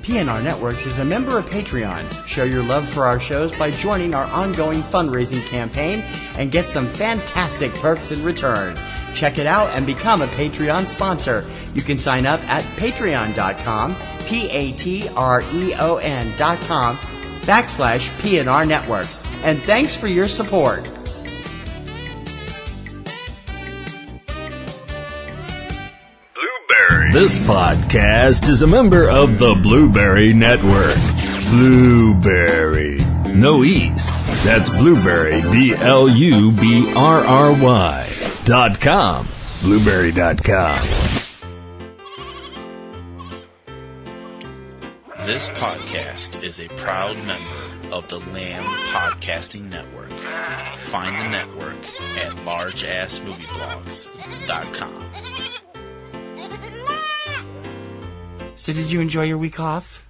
PNR Networks is a member of Patreon. Show your love for our shows by joining our ongoing fundraising campaign and get some fantastic perks in return. Check it out and become a Patreon sponsor. You can sign up at patreon.com, patreon.com/PNR Networks. And thanks for your support. This podcast is a member of the Blueberry Network. Blueberry. No E's. That's Blueberry, BLUBRRY.com. Blueberry.com. This podcast is a proud member of the Lamb Podcasting Network. Find the network at largeassmovieblogs.com. So did you enjoy your week off?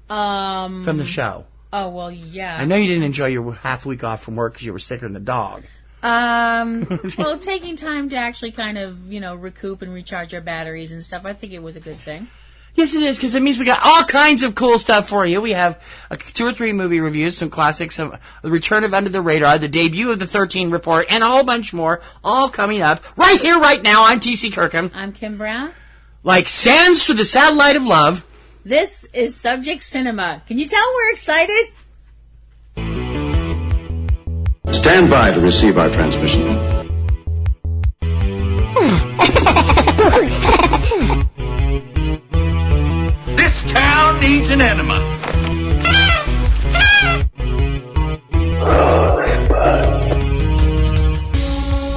From the show? Oh, well, yeah. I know you didn't enjoy your half week off from work because you were sicker than a dog. Well, taking time to actually kind of, recoup and recharge our batteries and stuff, I think it was a good thing. Yes, it is, because it means we got all kinds of cool stuff for you. We have 2 or 3 movie reviews, some classics, some the return of Under the Radar, the debut of the 13 Report, and a whole bunch more, all coming up right here, right now. I'm T.C. Kirkham. I'm Kim Brown. Like sands through the satellite of love. This is Subject Cinema. Can you tell we're excited? Stand by to receive our transmission. This town needs an enema.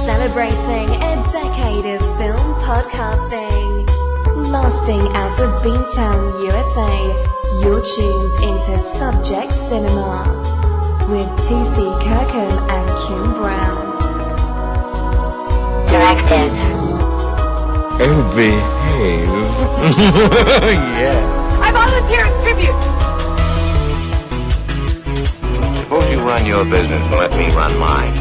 Celebrating a decade of film podcasting. Lasting out of Beantown, USA, you're tuned into Subject Cinema with T.C. Kirkham and Kim Brown. Directed. Oh, behave. Yeah. I volunteer as tribute. Suppose you run your business and let me run mine.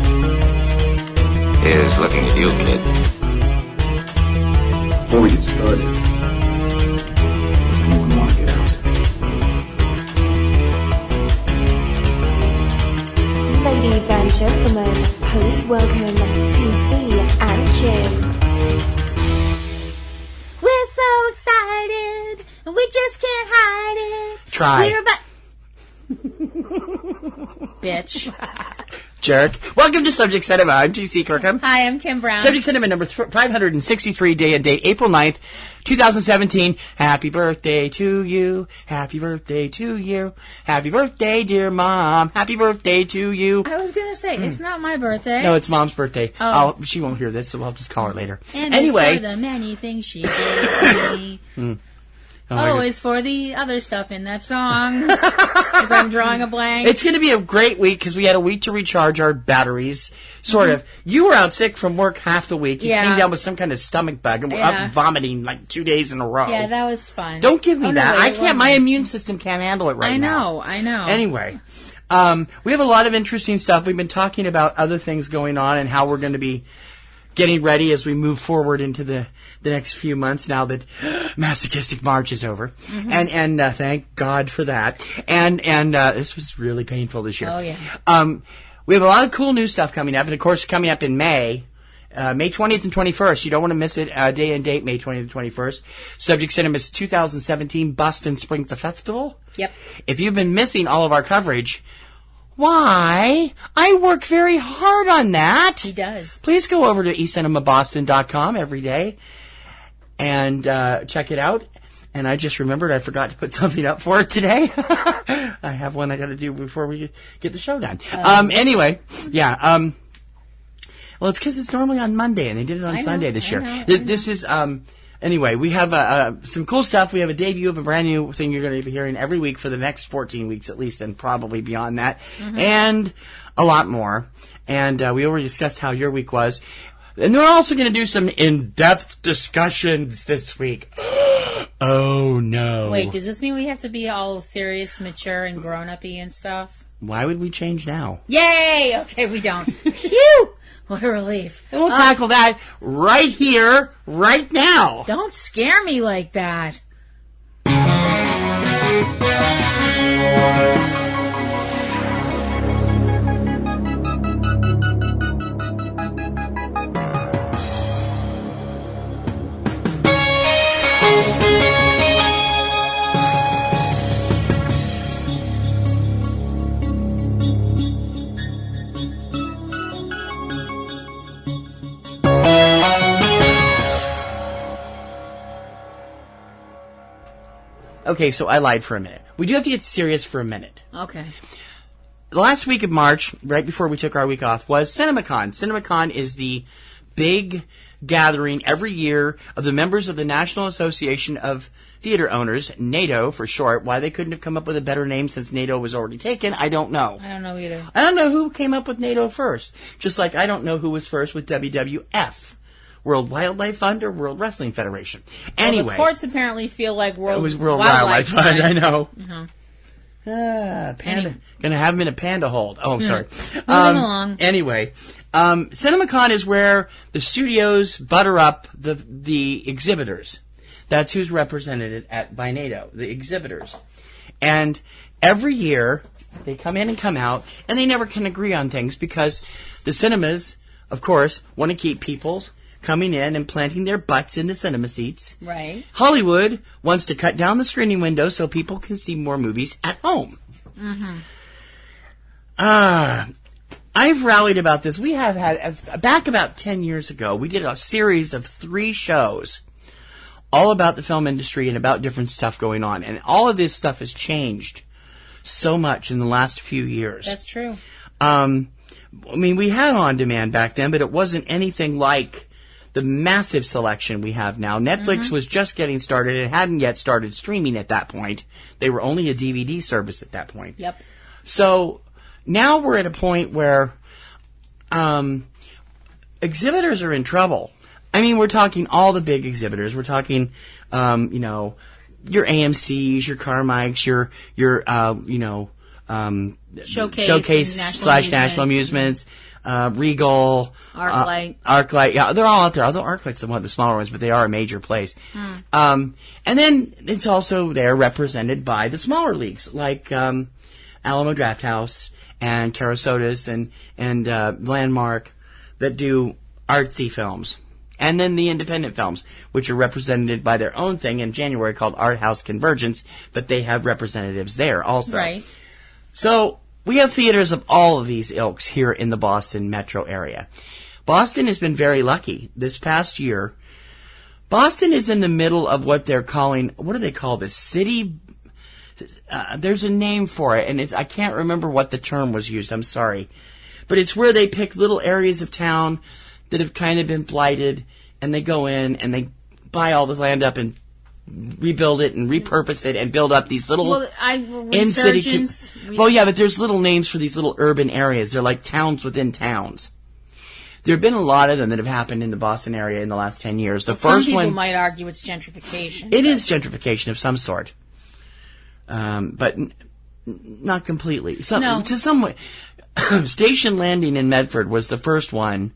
Here's looking at you, kid. Before we get started, does anyone want to get out? Ladies and gentlemen, please welcome TC and Kim. We're so excited, and we just can't hide it. Try. We're Bitch. Jerk. Welcome to Subject Cinema. I'm T.C. Kirkham. Hi, I'm Kim Brown. Subject Cinema number 563, day and date, April 9th, 2017. Happy birthday to you. Happy birthday to you. Happy birthday, dear Mom. Happy birthday to you. I was going to say, it's not my birthday. No, it's Mom's birthday. Oh. She won't hear this, so I'll just call her later. And anyway. it's for the many things she gave to me. It's for the other stuff in that song. Because I'm drawing a blank. It's going to be a great week because we had a week to recharge our batteries. Sort of. You were out sick from work half the week. You came down with some kind of stomach bug and were up vomiting like 2 days in a row. Yeah, that was fun. Don't give me that. No, I can't. My immune system can't handle it right now. I know. Anyway, we have a lot of interesting stuff. We've been talking about other things going on and how we're going to be getting ready as we move forward into the next few months now that Masochistic March is over. Mm-hmm. And thank God for that. And this was really painful this year. Oh, yeah. We have a lot of cool new stuff coming up. And, of course, coming up in May, May 20th and 21st. You don't want to miss it. Day and date, May 20th and 21st. Subject Cinema's 2017 Boston Spring Festival. Yep. If you've been missing all of our coverage, why? I work very hard on that. He does. Please go over to eCinemaBoston.com every day and check it out. And I just remembered I forgot to put something up for it today. I have one I got to do before we get the show done. Anyway, yeah. Well, it's because it's normally on Monday, and they did it on Sunday this year. This is... Anyway, we have some cool stuff. We have a debut of a brand new thing you're going to be hearing every week for the next 14 weeks at least, and probably beyond that, and a lot more. And we already discussed how your week was. And we're also going to do some in-depth discussions this week. Oh, no. Wait, does this mean we have to be all serious, mature, and grown-up-y and stuff? Why would we change now? Yay! Okay, we don't. Phew! What a relief. And we'll tackle that right here, right now. Don't scare me like that. Okay, so I lied for a minute. We do have to get serious for a minute. Okay. The last week of March, right before we took our week off, was CinemaCon. CinemaCon is the big gathering every year of the members of the National Association of Theater Owners, NATO for short. Why they couldn't have come up with a better name since NATO was already taken, I don't know. I don't know either. I don't know who came up with NATO first. Just like I don't know who was first with WWF. World Wildlife Fund or World Wrestling Federation. Anyway. Well, the courts apparently feel like It was World Wildlife Fund, I know. Uh-huh. Panda. Gonna have him in a panda hold. Oh, I'm sorry. Moving along. Anyway, CinemaCon is where the studios butter up the exhibitors. That's who's represented by NATO, the exhibitors. And every year, they come in and come out, and they never can agree on things because the cinemas, of course, want to keep people's coming in and planting their butts in the cinema seats. Right. Hollywood wants to cut down the screening window so people can see more movies at home. Mm-hmm. I've rallied about this. We have had, back about 10 years ago, we did a series of 3 shows all about the film industry and about different stuff going on. And all of this stuff has changed so much in the last few years. That's true. I mean, we had on demand back then, but it wasn't anything like the massive selection we have now. Netflix was just getting started. It hadn't yet started streaming at that point. They were only a DVD service at that point. Yep. So now we're at a point where exhibitors are in trouble. I mean, we're talking all the big exhibitors. We're talking, your AMCs, your Carmikes, your Showcase / National Amusements, Regal, ArcLight. Yeah, they're all out there. Although ArcLight's one of the smaller ones, but they are a major place. And then it's also there represented by the smaller leagues like Alamo Drafthouse and Carasodas and Landmark that do artsy films. And then the independent films, which are represented by their own thing in January called Art House Convergence, but they have representatives there also. Right. So we have theaters of all of these ilks here in the Boston metro area. Boston has been very lucky this past year. Boston is in the middle of what they're calling, what do they call this? City, there's a name for it, and I can't remember what the term was used, I'm sorry. But it's where they pick little areas of town that have kind of been blighted, and they go in and they buy all the land up and rebuild it and repurpose it and build up these little in-city... Well, yeah, but there's little names for these little urban areas. They're like towns within towns. There have been a lot of them that have happened in the Boston area in the last 10 years. The first some people one might argue it's gentrification. It is gentrification of some sort. But not completely. No. To some way. Station Landing in Medford was the first one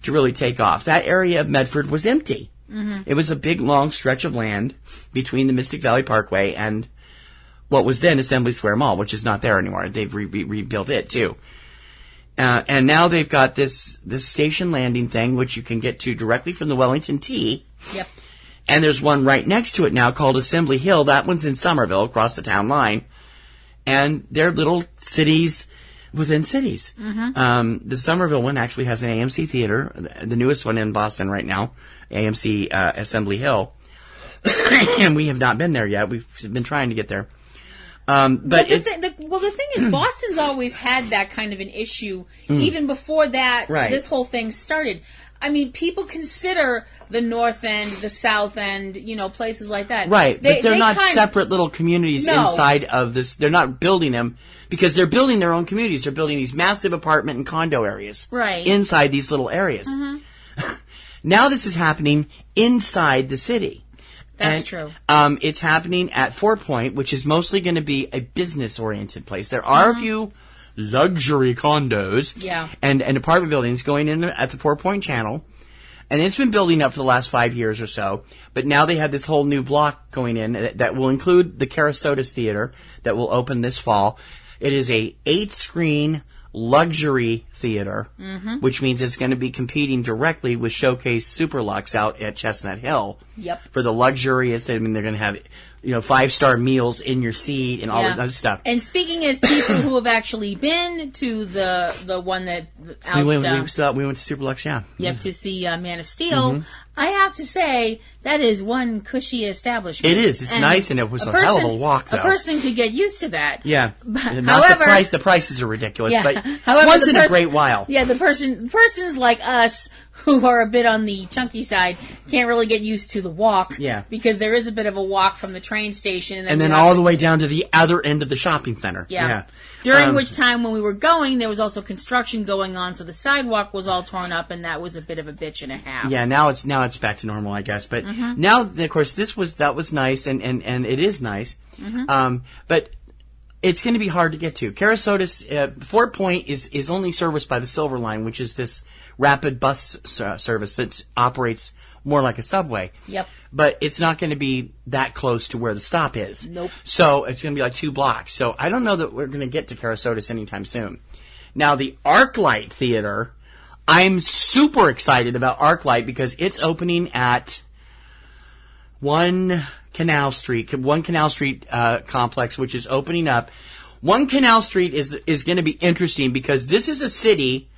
to really take off. That area of Medford was empty. Mm-hmm. It was a big, long stretch of land between the Mystic Valley Parkway and what was then Assembly Square Mall, which is not there anymore. They've rebuilt it, too. And now they've got this Station Landing thing, which you can get to directly from the Wellington T. Yep. And there's one right next to it now called Assembly Hill. That one's in Somerville, across the town line. And they're little cities within cities. Mm-hmm. The Somerville one actually has an AMC theater, the newest one in Boston right now, AMC Assembly Hill. And we have not been there yet. We've been trying to get there. But the thing is, Boston's always had that kind of an issue, even before that, this whole thing started. I mean, people consider the North End, the South End, places like that. Right, but they're not separate little communities inside of this. They're not building them because they're building their own communities. They're building these massive apartment and condo areas inside these little areas. Mm-hmm. Now this is happening inside the city. That's true. It's happening at Fort Point, which is mostly going to be a business-oriented place. There are a few luxury condos and apartment buildings going in at the 4 Point Channel. And it's been building up for the last 5 years or so. But now they have this whole new block going in that will include the Carasodas Theater that will open this fall. It is a 8-screen luxury theater, which means it's going to be competing directly with Showcase Superlux out at Chestnut Hill. Yep. For the luxurious, I mean, they're going to have 5-star meals in your seat and all that other stuff. And speaking as people who have actually been to the one that out, we went to Superlux, Yep, to see Man of Steel. I have to say that is one cushy establishment. It is. It's nice, and it was a hell of a walk, though. A person could get used to that. Yeah. However, the prices are ridiculous, yeah, but however, once in a great while. Yeah, persons like us who are a bit on the chunky side can't really get used to the walk. Yeah. Because there is a bit of a walk from the train station. And then all the way down to the other end of the shopping center. Yeah. During which time, when we were going, there was also construction going on, so the sidewalk was all torn up, and that was a bit of a bitch and a half. Yeah, now it's back to normal, I guess. But now, of course, that was nice, and it is nice. But it's going to be hard to get to. Carasotis, Fort Point is only serviced by the Silver Line, which is this rapid bus service that operates more like a subway. Yep. But it's not going to be that close to where the stop is. Nope. So it's going to be like 2 blocks. So I don't know that we're going to get to Carasotis anytime soon. Now, the ArcLight Theater, I'm super excited about ArcLight because it's opening at 1 Canal Street complex, which is opening up. 1 Canal Street is going to be interesting because this is a city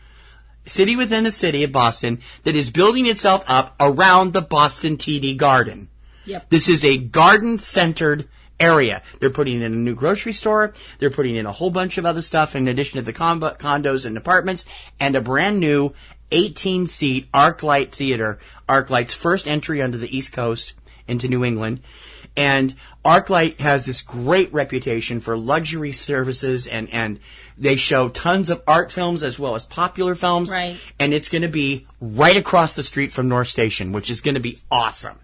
within the city of Boston that is building itself up around the Boston TD Garden. Yep. This is a garden-centered area. They're putting in a new grocery store. They're putting in a whole bunch of other stuff in addition to the condos and apartments, and a brand new 18-seat ArcLight Theater. ArcLight's first entry onto the East Coast into New England. And ArcLight has this great reputation for luxury services, and they show tons of art films as well as popular films. Right. And it's going to be right across the street from North Station, which is going to be awesome.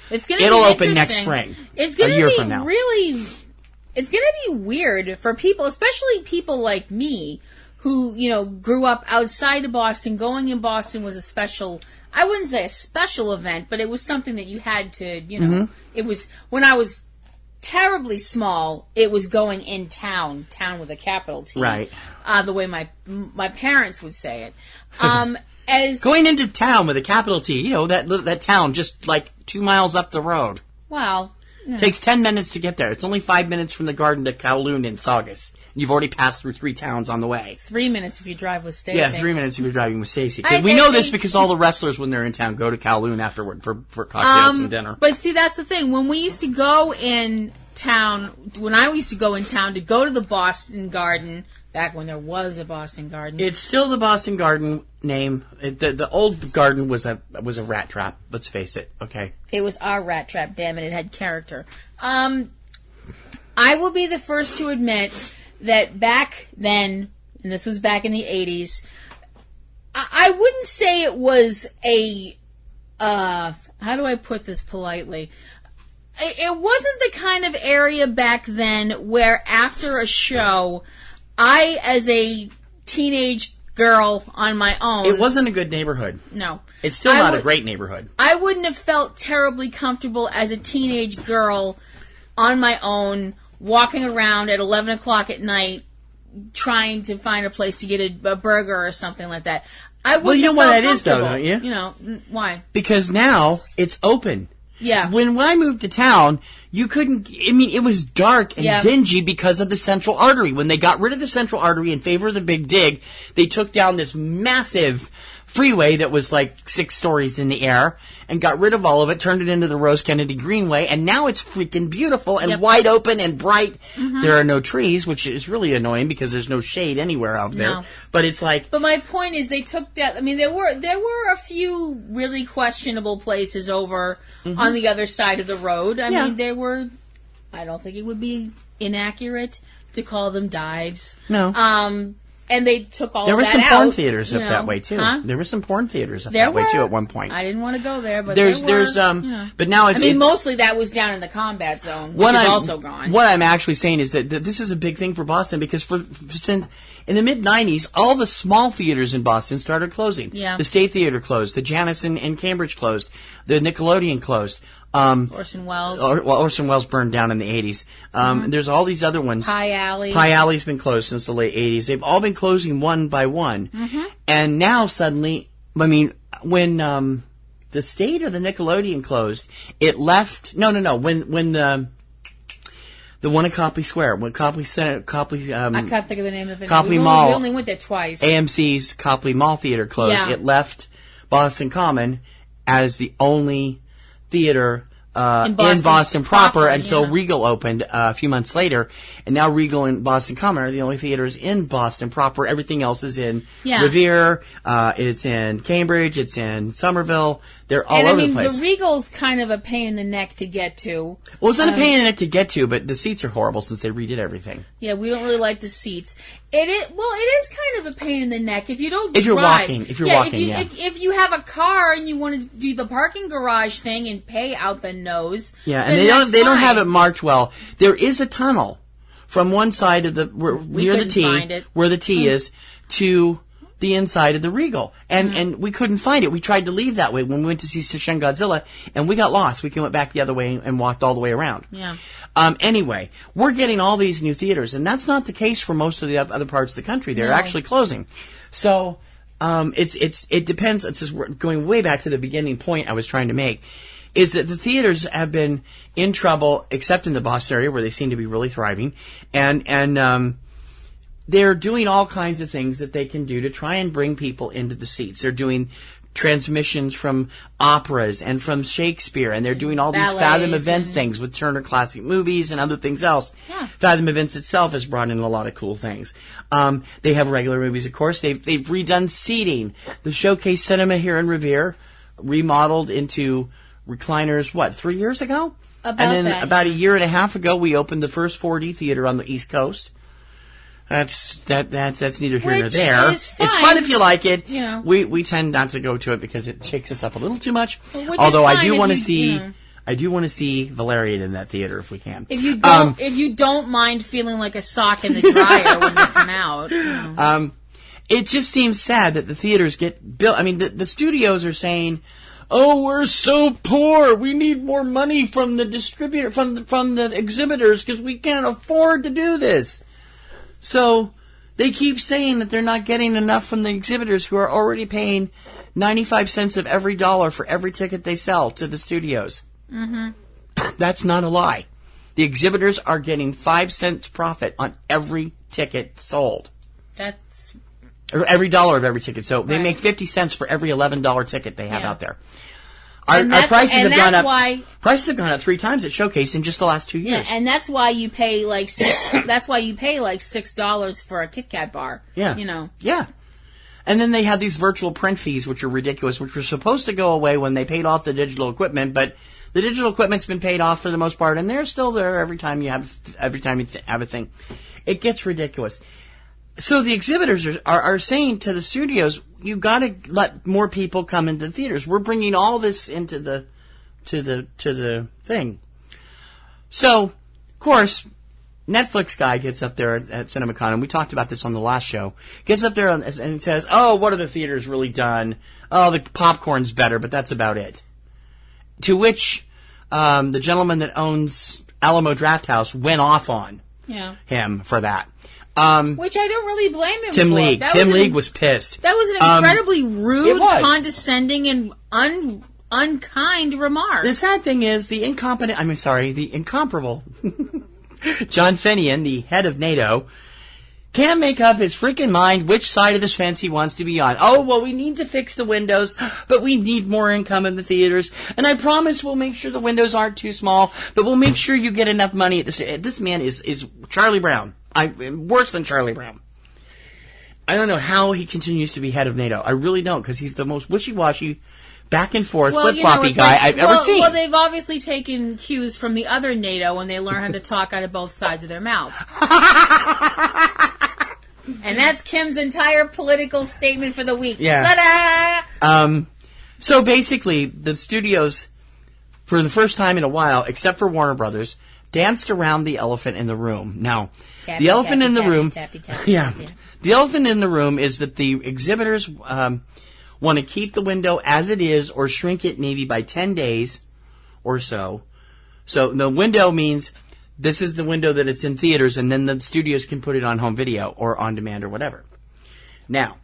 It'll open next spring. It's going to be from now. It's going to be weird for people, especially people like me, who grew up outside of Boston. Going in Boston was a special. I wouldn't say a special event, but it was something that you had to, It was, when I was terribly small, it was going in town with a capital T. Right. The way my parents would say it. As going into town with a capital T, that town just like 2 miles up the road. Wow. Takes 10 minutes to get there. It's only 5 minutes from the Garden to Kowloon in Saugus. You've already passed through 3 towns on the way. 3 minutes if you drive with Stacy. Yeah, 3 minutes if you're driving with Stacy. We know this because all the wrestlers, when they're in town, go to Kowloon afterward for cocktails and dinner. But see, that's the thing. When we used to go in town, when I used to go in town to go to the Boston Garden, back when there was a Boston Garden. It's still the Boston Garden name. The old garden was a rat trap. Let's face it. Okay. It was our rat trap. Damn it! It had character. I will be the first to admit that back then, and this was back in the 80s, I wouldn't say it was a. How do I put this politely? It wasn't the kind of area back then where after a show, I, as a teenage girl on my own... It wasn't a good neighborhood. No. It's still not a great neighborhood. I wouldn't have felt terribly comfortable as a teenage girl on my own, walking around at 11 o'clock at night, trying to find a place to get a burger or something like that. Well, you know what that is, though, don't you? Why? Because now it's open. Yeah. When I moved to town, you couldn't... I mean, it was dark and dingy because of the Central Artery. When they got rid of the Central Artery in favor of the Big Dig, they took down this massive freeway that was like 6 stories in the air and got rid of all of it, turned it into the Rose Kennedy Greenway, and now it's freaking beautiful and wide open and bright. Mm-hmm. There are no trees, which is really annoying because there's no shade anywhere out there. No. But it's like... But my point is they took that... I mean, there were a few really questionable places over on the other side of the road. I mean, there were... I don't think it would be inaccurate to call them dives. No. And they took all of that out. There were some porn theaters up that way, too. Huh? There were some porn theaters up that way, too, at one point. I didn't want to go there, but but now it's... I mean, mostly that was down in the combat zone, which is also gone. What I'm actually saying is that this is a big thing for Boston because since in the mid-'90s, all the small theaters in Boston started closing. Yeah. The State Theater closed. The Janus in Cambridge closed. The Nickelodeon closed. Orson Welles. Orson Welles burned down in the 80s. There's all these other ones. Pie Alley. Pie Alley's been closed since the late 80s. They've all been closing one by one. Mm-hmm. And now suddenly, I mean, when the State or the Nickelodeon closed, it left... No. When the one at Copley Square, when Copley... I can't think of the name of it. Copley Mall. We only went there twice. AMC's Copley Mall Theater closed. Yeah. It left Boston Common as the only theater in Boston proper until Regal opened a few months later, and now Regal and Boston Common are the only theaters in Boston proper. Everything else is in Revere, it's in Cambridge, it's in Somerville. They're all over the place. The Regal's kind of a pain in the neck to get to. Well, it's not a pain in the neck to get to, but the seats are horrible since they redid everything. Yeah, we don't really like the seats. It is kind of a pain in the neck if you don't drive. If you're walking. If you have a car and you want to do the parking garage thing and pay out the nose. Yeah, and they don't have it marked well. There is a tunnel from one side of the near the T, where the T is, to the inside of the Regal, and we couldn't find it. We tried to leave that way when we went to see Shin Godzilla, and we got lost. We went back the other way and walked all the way around. Yeah. Anyway, we're getting all these new theaters, and that's not the case for most of the other parts of the country. They're actually closing. So it depends. It's just going way back to the beginning point I was trying to make, is that the theaters have been in trouble, except in the Boston area where they seem to be really thriving, and they're doing all kinds of things that they can do to try and bring people into the seats. They're doing transmissions from operas and from Shakespeare, and they're doing all these Fathom Events things with Turner Classic Movies and other things else. Yeah. Fathom Events itself has brought in a lot of cool things. They have regular movies, of course. They've redone seating. The Showcase Cinema here in Revere remodeled into recliners, 3 years ago? About a year and a half ago, we opened the first 4D theater on the East Coast. That's neither here nor there. It's fun if you like it. You know. We tend not to go to it because it shakes us up a little too much. Although I do want to see Valerian in that theater if we can. If you don't mind feeling like a sock in the dryer when you come out. You know. It just seems sad that the theaters get built. I mean, the studios are saying, "Oh, we're so poor. We need more money from the distributor, from the exhibitors, because we can't afford to do this." So they keep saying that they're not getting enough from the exhibitors, who are already paying 95 cents of every dollar for every ticket they sell to the studios. Mm-hmm. That's not a lie. The exhibitors are getting 5 cents profit on every ticket sold. Or every dollar of every ticket. So they make 50 cents for every $11 ticket they have out there. Our prices have gone up. Prices have gone up 3 times at Showcase in just the last 2 years. Yeah, and that's why you pay like $6 for a Kit Kat bar. Yeah, you know. Yeah, and then they have these virtual print fees, which are ridiculous, which were supposed to go away when they paid off the digital equipment, but the digital equipment's been paid off for the most part, and they're still there every time you have a thing. It gets ridiculous. So the exhibitors are saying to the studios, you got to let more people come into the theaters. We're bringing all this into the thing. So, of course, Netflix guy gets up there at CinemaCon, and we talked about this on the last show. Gets up there and says, "Oh, what are the theaters really done? Oh, the popcorn's better, but that's about it." To which the gentleman that owns Alamo Drafthouse went off on him for that. Which I don't really blame him for. Tim League was pissed. That was an incredibly rude, condescending, and unkind remark. The sad thing is, the incomparable John Fenian, the head of NATO, can't make up his freaking mind which side of this fence he wants to be on. Oh, well, we need to fix the windows, but we need more income in the theaters. And I promise we'll make sure the windows aren't too small, but we'll make sure you get enough money at this. This man is Charlie Brown. Worse than Charlie Brown. I don't know how he continues to be head of NATO. I really don't, because he's the most wishy-washy, back and forth, flip-floppy guy I've ever seen. Well, they've obviously taken cues from the other NATO when they learn how to talk out of both sides of their mouth. And that's Kim's entire political statement for the week. Yeah. Ta-da! So basically, the studios, for the first time in a while, except for Warner Brothers, danced around the elephant in the room. Now, the elephant in the room... The elephant in the room is that the exhibitors want to keep the window as it is, or shrink it maybe by 10 days or so. So the window means this is the window that it's in theaters, and then the studios can put it on home video or on demand or whatever. Now,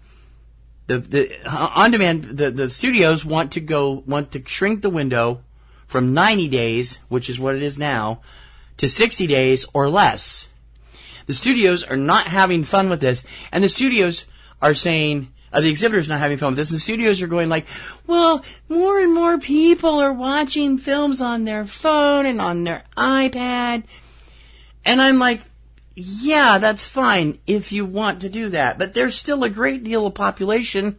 the on demand, the studios want to shrink the window from 90 days, which is what it is now, to 60 days or less. The studios are not having fun with this, and the studios are saying, the exhibitors not having fun with this, and the studios are going like, well, more and more people are watching films on their phone and on their iPad. And I'm like, yeah, that's fine if you want to do that. But there's still a great deal of population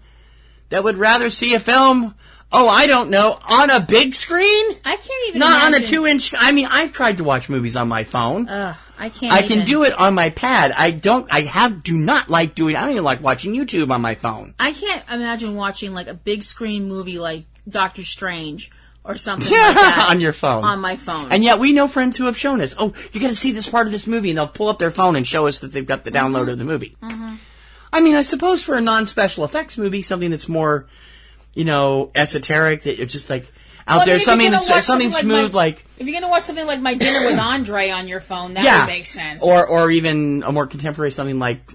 that would rather see a film, I don't know, on a big screen? I can't even Not imagine. on a 2-inch... I mean, I've tried to watch movies on my phone. I can't I can do it on my pad. I don't even like watching YouTube on my phone. I can't imagine watching like a big screen movie like Doctor Strange or something like that. On your phone. On my phone. And yet we know friends who have shown us, you're going to see this part of this movie, and they'll pull up their phone and show us that they've got the download of the movie. Mm-hmm. I mean, I suppose for a non-special effects movie, something that's more, esoteric, that it's just like out there, something smooth, like... If you're going to watch something like My Dinner with Andre on your phone, that would make sense. Or even a more contemporary, something like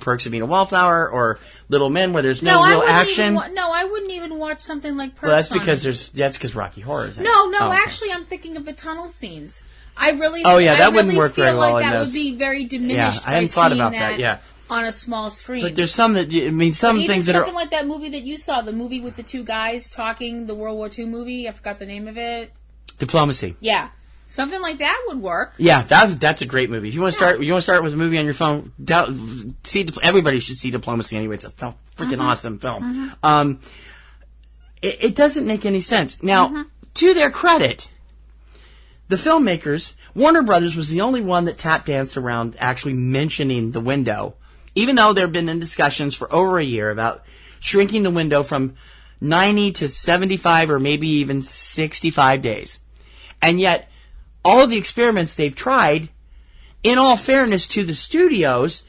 Perks of Being a Wallflower, or Little Men, where there's no real action. I wouldn't even watch something like Perks. Well, that's because Rocky Horror is. Actually, I'm thinking of the tunnel scenes. I really. That wouldn't work very well. Like that would be very diminished. I hadn't thought about that. Yeah. On a small screen. But there's some that, some things that are... something like that movie that you saw, the movie with the two guys talking, the World War II movie, I forgot the name of it. Diplomacy. Yeah. Something like that would work. Yeah, that's a great movie. If you want to start with a movie on your phone, everybody should see Diplomacy anyway. It's a freaking awesome film. Mm-hmm. It doesn't make any sense. Now, to their credit, the filmmakers... Warner Brothers was the only one that tap danced around actually mentioning the window, even though there have been in discussions for over a year about shrinking the window from 90 to 75 or maybe even 65 days. And yet, all of the experiments they've tried, in all fairness to the studios,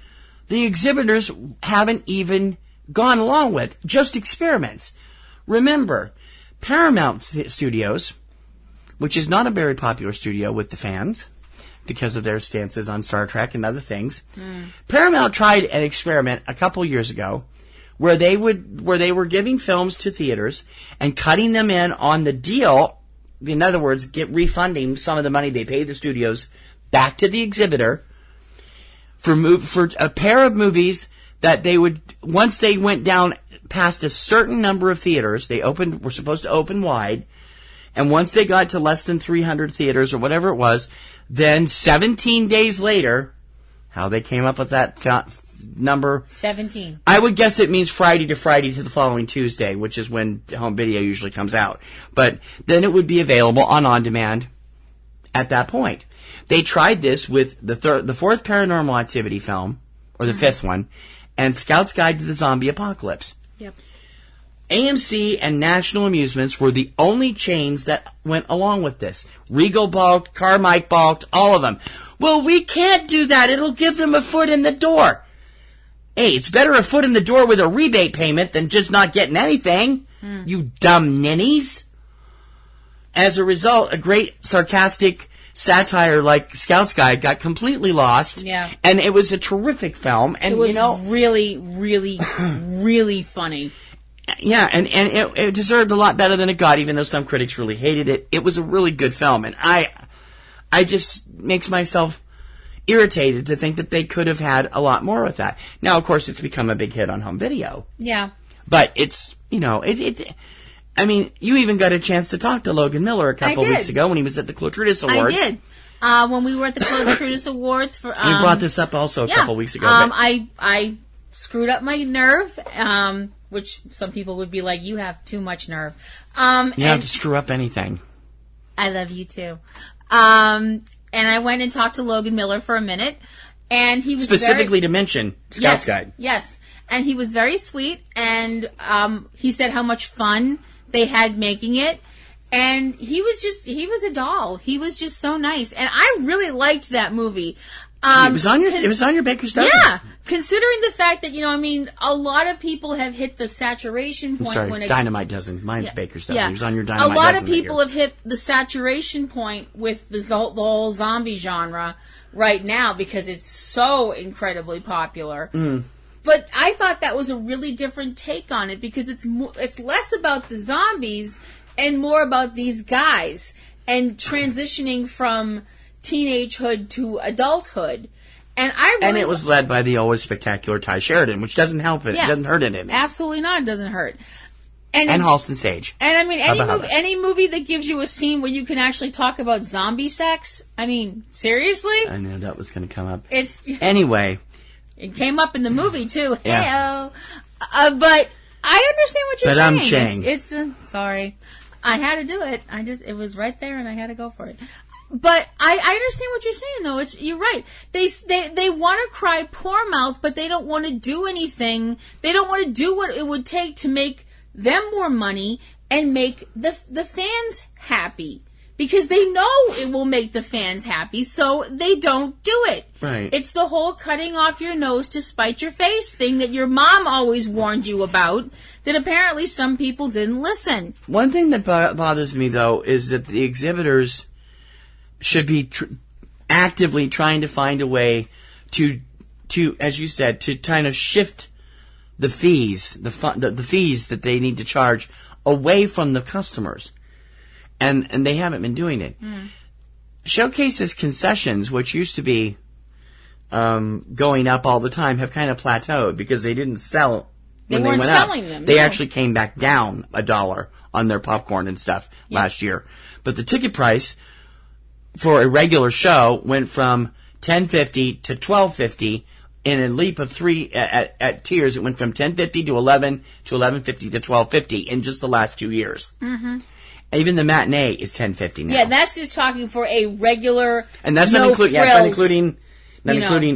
the exhibitors haven't even gone along with. Just experiments. Remember, Paramount Studios, which is not a very popular studio with the fans because of their stances on Star Trek and other things. Paramount tried an experiment a couple years ago where they were giving films to theaters and cutting them in on the deal. In other words, refunding some of the money they paid the studios back to the exhibitor for a pair of movies that they would, once they went down past a certain number of theaters, were supposed to open wide. And once they got to less than 300 theaters or whatever it was, then 17 days later, how they came up with that number? 17. I would guess it means Friday to the following Tuesday, which is when home video usually comes out. But then it would be available on demand at that point. They tried this with the fourth Paranormal Activity film, or the fifth one, and Scout's Guide to the Zombie Apocalypse. Yep. AMC and National Amusements were the only chains that went along with this. Regal balked, Carmike balked, all of them. Well, we can't do that. It'll give them a foot in the door. Hey, it's better a foot in the door with a rebate payment than just not getting anything, you dumb ninnies. As a result, a great sarcastic satire like Scout's Guide got completely lost. Yeah. And it was a terrific film. And it was really, really, really funny. Yeah, and it deserved a lot better than it got, even though some critics really hated it. It was a really good film, and I just makes myself irritated to think that they could have had a lot more with that. Now, of course, it's become a big hit on home video. Yeah. But it's, I mean, you even got a chance to talk to Logan Miller a couple weeks ago when he was at the Clotrudis Awards. I did. When we were at the Clotrudis Awards for... you brought this up also a couple weeks ago. I screwed up my nerve, which some people would be like, you have too much nerve. You have to screw up anything. I love you too. And I went and talked to Logan Miller for a minute, and he was specifically to mention Scout's Guide. Yes, and he was very sweet, and he said how much fun they had making it, and he was a doll. He was just so nice, and I really liked that movie. It was on your Baker's dozen. Yeah, considering the fact that a lot of people have hit the saturation point. I'm sorry, Dynamite dozen. Mine's Baker's dozen. Yeah. He was on your Dynamite dozen. A lot of people have hit the saturation point with the whole zombie genre right now because it's so incredibly popular. But I thought that was a really different take on it because it's less about the zombies and more about these guys and transitioning from teenagehood to adulthood. And it was led by the always spectacular Ty Sheridan, which doesn't help it. Yeah, it doesn't hurt it. Absolutely not. It doesn't hurt. And Halston Sage. And I mean, any movie that gives you a scene where you can actually talk about zombie sex. I mean, seriously? I knew that was going to come up. Anyway. It came up in the movie, too. Yeah. But I understand what you're saying. It's sorry. I had to do it. It was right there and I had to go for it. But I understand what you're saying, though. You're right. They want to cry poor mouth, but they don't want to do anything. They don't want to do what it would take to make them more money and make the fans happy. Because they know it will make the fans happy, so they don't do it. Right. It's the whole cutting off your nose to spite your face thing that your mom always warned you about, that apparently some people didn't listen. One thing that bothers me, though, is that the exhibitors should be actively trying to find a way to, as you said, to kind of shift the fees, the fees that they need to charge away from the customers. And they haven't been doing it. Showcases concessions, which used to be going up all the time, have kind of plateaued because they didn't sell when they went up. They actually came back down $1 on their popcorn and stuff last year. But the ticket price for a regular show went from $10.50 to $12.50 in a leap of three at tiers. It went from $10.50 to $11 to $11.50 to $12.50 in just the last 2 years. Mm-hmm. Even the matinee is $10.50 now. Yeah, that's just talking for a regular, and that's not including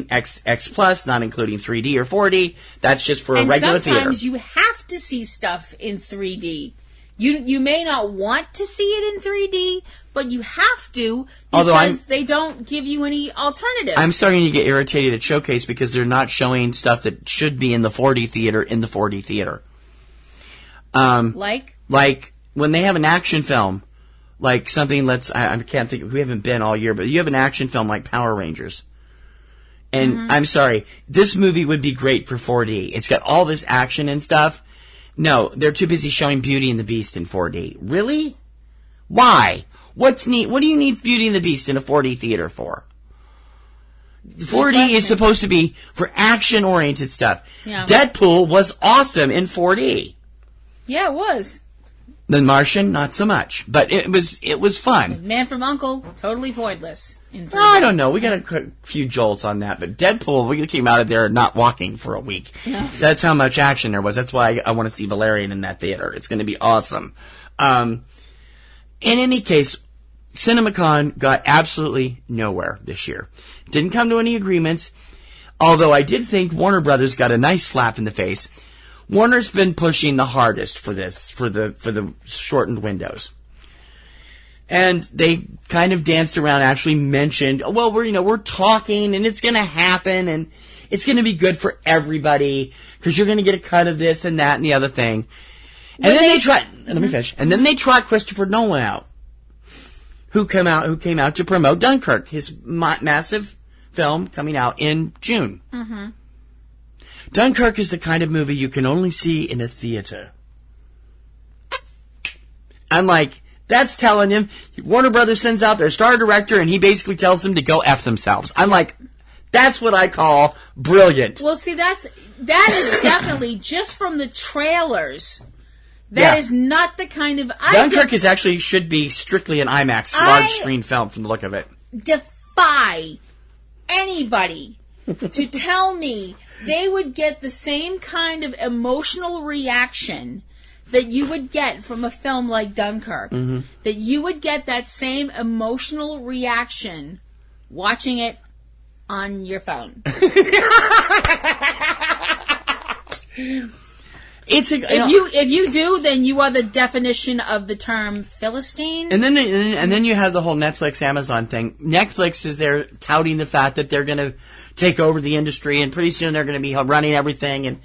X Plus, not including 3D or 4D. That's just for a regular theater. And sometimes you have to see stuff in 3D. You may not want to see it in 3D, but you have to because they don't give you any alternative. I'm starting to get irritated at Showcase because they're not showing stuff that should be in the 4D theater in the 4D theater. Like when they have an action film, like something, I can't think, we haven't been all year, but you have an action film like Power Rangers. And I'm sorry, this movie would be great for 4D. It's got all this action and stuff. No, they're too busy showing Beauty and the Beast in 4D. Really? Why? What's neat? What do you need Beauty and the Beast in a 4D theater for? 4D is supposed to be for action-oriented stuff. Yeah. Deadpool was awesome in 4D. Yeah, it was. The Martian, not so much, but it was fun. Man from U.N.C.L.E., totally pointless. I don't know. We got a few jolts on that, but Deadpool, we came out of there not walking for a week. No. That's how much action there was. That's why I want to see Valerian in that theater. It's going to be awesome. In any case, CinemaCon got absolutely nowhere this year. Didn't come to any agreements, although I did think Warner Brothers got a nice slap in the face. Warner's been pushing the hardest for this, for the shortened windows. And they kind of danced around, actually mentioned, well, we're talking and it's going to happen and it's going to be good for everybody because you're going to get a cut of this and that and the other thing. And then they tried, let me finish. And then they trot Christopher Nolan out, who came out to promote Dunkirk, his massive film coming out in June. Mm-hmm. Dunkirk is the kind of movie you can only see in a theater. I'm like, that's telling him, Warner Brothers sends out their star director and he basically tells them to go F themselves. I'm like, that's what I call brilliant. Well, see, that is definitely just from the trailers. That is not the kind of... Dunkirk should be strictly an IMAX large screen film from the look of it. Defy anybody to tell me they would get the same kind of emotional reaction that you would get from a film like Dunkirk. Mm-hmm. That you would get that same emotional reaction watching it on your phone. If you do, then you are the definition of the term Philistine. And then you have the whole Netflix Amazon thing. Netflix is there touting the fact that they're going to take over the industry, and pretty soon they're going to be running everything, and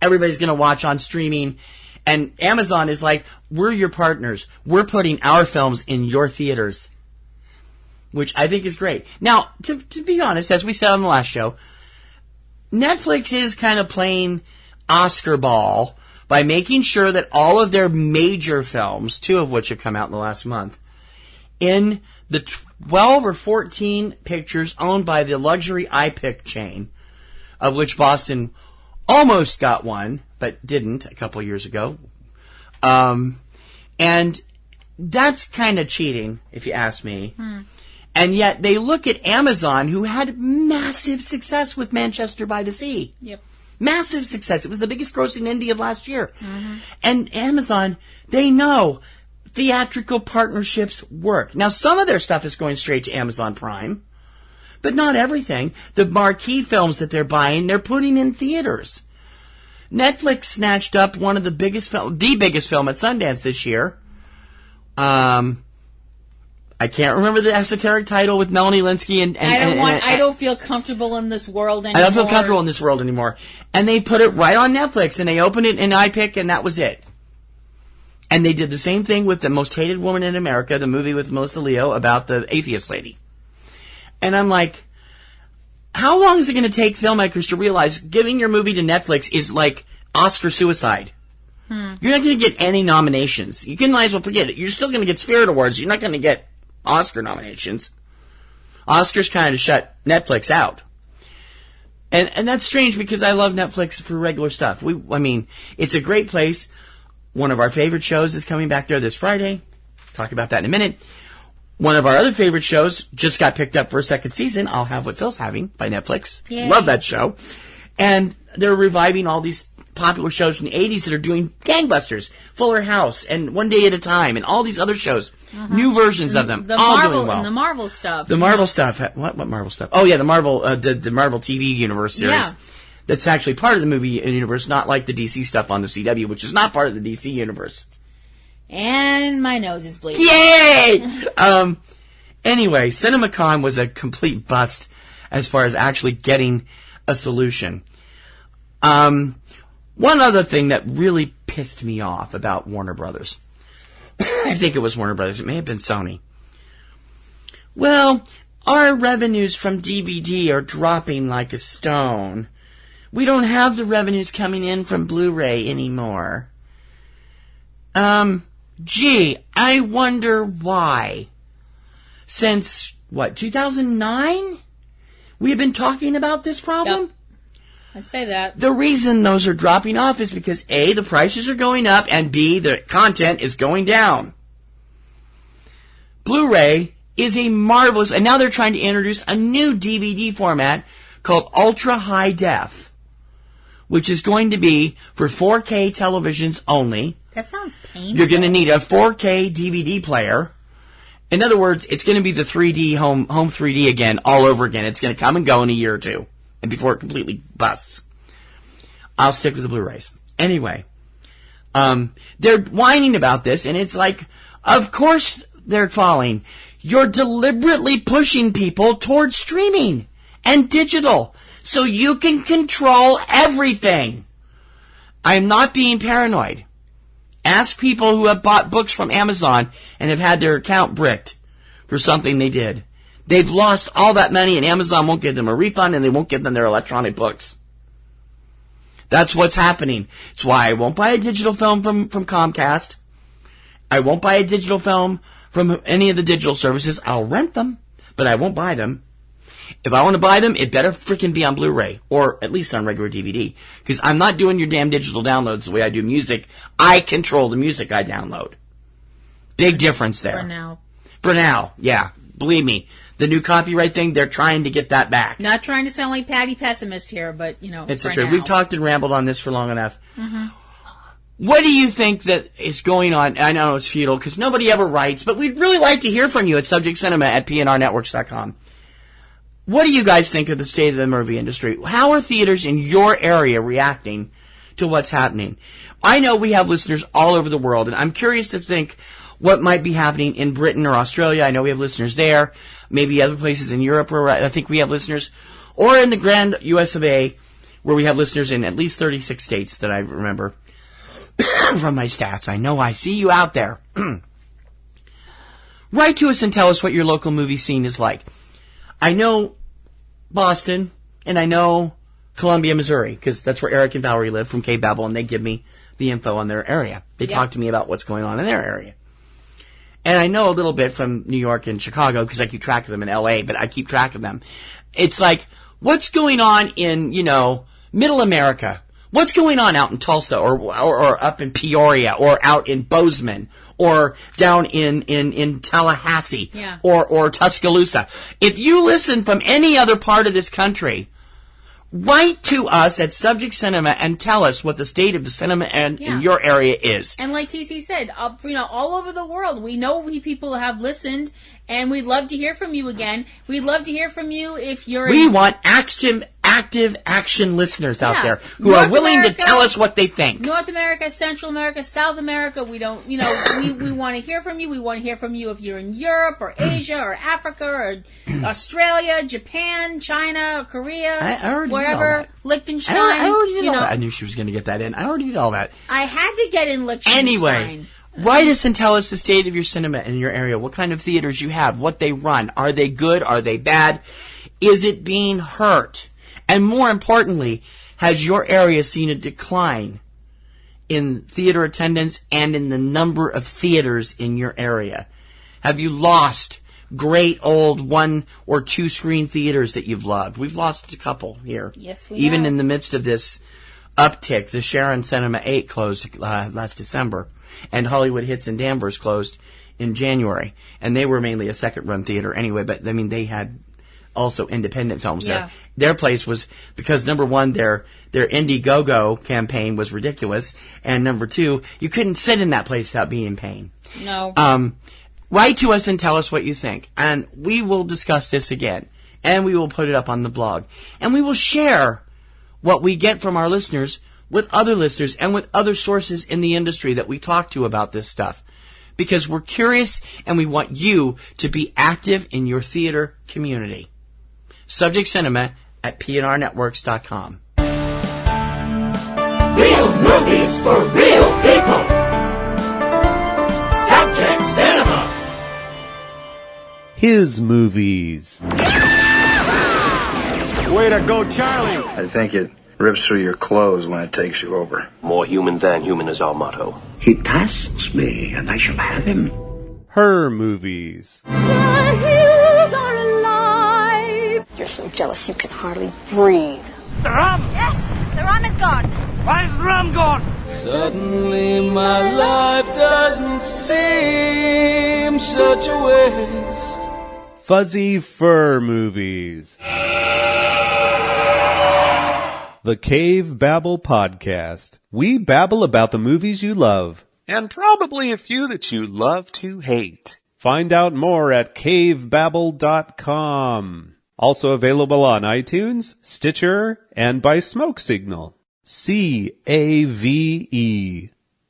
everybody's going to watch on streaming. And Amazon is like, we're your partners. We're putting our films in your theaters, which I think is great. Now, to be honest, as we said on the last show, Netflix is kind of playing Oscar ball by making sure that all of their major films, 2 of which have come out in the last month, in the 12 or 14 pictures owned by the luxury iPic chain, of which Boston almost got one, but didn't a couple years ago. And that's kind of cheating, if you ask me. And yet they look at Amazon, who had massive success with Manchester by the Sea. Yep. Massive success. It was the biggest grossing indie of last year. And Amazon, they know theatrical partnerships work. Now, some of their stuff is going straight to Amazon Prime, but not everything. The marquee films that they're buying, they're putting in theaters. Netflix snatched up one of the biggest film at Sundance this year. I can't remember the esoteric title with Melanie Linsky and I don't feel comfortable in this world anymore. I don't feel comfortable in this world anymore. And they put it right on Netflix, and they opened it in iPic, and that was it. And they did the same thing with The Most Hated Woman in America, the movie with Melissa Leo about the atheist lady. And I'm like, how long is it going to take filmmakers to realize giving your movie to Netflix is like Oscar suicide? You're not going to get any nominations. You might as well forget it. You're still going to get Spirit Awards. You're not going to get Oscar nominations. Oscars kind of shut Netflix out. And that's strange because I love Netflix for regular stuff. It's a great place. One of our favorite shows is coming back there this Friday. Talk about that in a minute. One of our other favorite shows just got picked up for a second season. I'll Have What Phil's Having by Netflix. Yay. Love that show. And they're reviving all these popular shows from the 80s that are doing gangbusters. Fuller House and One Day at a Time and all these other shows. New versions of them. All doing well. The Marvel stuff. The Marvel stuff. What Marvel stuff? Oh, yeah, the Marvel TV Universe series. Yeah. That's actually part of the movie universe, not like the DC stuff on the CW, which is not part of the DC universe. And my nose is bleeding. Yay! Anyway, CinemaCon was a complete bust as far as actually getting a solution. One other thing that really pissed me off about Warner Brothers. I think it was Warner Brothers. It may have been Sony. Well, our revenues from DVD are dropping like a stone. We don't have the revenues coming in from Blu-ray anymore. Gee, I wonder why. Since, 2009? We've been talking about this problem? Yep. I'd say that. The reason those are dropping off is because A, the prices are going up, and B, the content is going down. Blu-ray is a marvelous, and now they're trying to introduce a new DVD format called Ultra High Def, which is going to be for 4K televisions only. That sounds painful. You're going to need a 4K DVD player. In other words, it's going to be the 3D home 3D again, all over again. It's going to come and go in a year or two, and before it completely busts. I'll stick with the Blu-rays. Anyway, they're whining about this, and it's like, of course they're falling. You're deliberately pushing people towards streaming and digital so you can control everything. I'm not being paranoid. Ask people who have bought books from Amazon and have had their account bricked for something they did. They've lost all that money, and Amazon won't give them a refund, and they won't give them their electronic books. That's what's happening. It's why I won't buy a digital film from Comcast. I won't buy a digital film from any of the digital services. I'll rent them, but I won't buy them. If I want to buy them, it better freaking be on Blu-ray, or at least on regular DVD, because I'm not doing your damn digital downloads the way I do music. I control the music I download. Big difference there. For now, yeah. Believe me, the new copyright thing, they're trying to get that back. Not trying to sound like Patty Pessimist here, but, it's the truth. We've talked and rambled on this for long enough. Mm-hmm. What do you think that is going on? I know it's futile, because nobody ever writes, but we'd really like to hear from you at subjectcinema@PNRNetworks.com. What do you guys think of the state of the movie industry? How are theaters in your area reacting to what's happening? I know we have listeners all over the world, and I'm curious to think what might be happening in Britain or Australia. I know we have listeners there. Maybe other places in Europe where I think we have listeners. Or in the grand US of A, where we have listeners in at least 36 states that I remember from my stats. I know I see you out there. Write to us and tell us what your local movie scene is like. I know Boston, and I know Columbia, Missouri, because that's where Eric and Valerie live from Cavebabble, and they give me the info on their area. They talk to me about what's going on in their area. and I know a little bit from New York and Chicago because I keep track of them in LA, but I keep track of them. It's like, what's going on in, Middle America? What's going on out in Tulsa or up in Peoria or out in Bozeman or down in Tallahassee or Tuscaloosa? If you listen from any other part of this country, write to us at Subject Cinema and tell us what the state of the cinema in your area is. And like TC said, all over the world, we know people have listened, and we'd love to hear from you again. We'd love to hear from you if you're... We want active action listeners out there who are willing to tell us what they think. North America, Central America, South America, we don't, we want to hear from you. We want to hear from you if you're in Europe or Asia or Africa or Australia, Japan, China, or Korea, I already wherever, Liechtenstein. I already did all that. I knew she was going to get that in. I already did all that. I had to get in Liechtenstein. Anyway, write us and tell us the state of your cinema in your area, what kind of theaters you have, what they run. Are they good? Are they bad? Is it being hurt? And more importantly, has your area seen a decline in theater attendance and in the number of theaters in your area? Have you lost great old 1 or 2 screen theaters that you've loved? We've lost a couple here. Yes, we Even have. in the midst of this uptick, the Sharon Cinema 8 closed last December, and Hollywood Hits in Danvers closed in January. And they were mainly a second-run theater anyway, but, they had also independent films there. Their place was, because number one, their Indiegogo campaign was ridiculous, and number two, you couldn't sit in that place without being in pain. No. Write to us and tell us what you think, and we will discuss this again, and we will put it up on the blog, and we will share what we get from our listeners with other listeners and with other sources in the industry that we talk to about this stuff, because we're curious and we want you to be active in your theater community. Subject Cinema at PNRNetworks.com. Real movies for real people. Subject Cinema. His movies. Way to go, Charlie. I think it rips through your clothes when it takes you over. More human than human is our motto. He tasks me, and I shall have him. Her movies. The hills are alive. You're so jealous you can hardly breathe. The rum! Yes, the rum is gone. Why is the rum gone? Suddenly my life doesn't seem such a waste. Fuzzy Fur Movies. The Cavebabble Podcast. We babble about the movies you love. And probably a few that you love to hate. Find out more at Cavebabble.com. Also available on iTunes, Stitcher, and by Smoke Signal. C-A-V-E.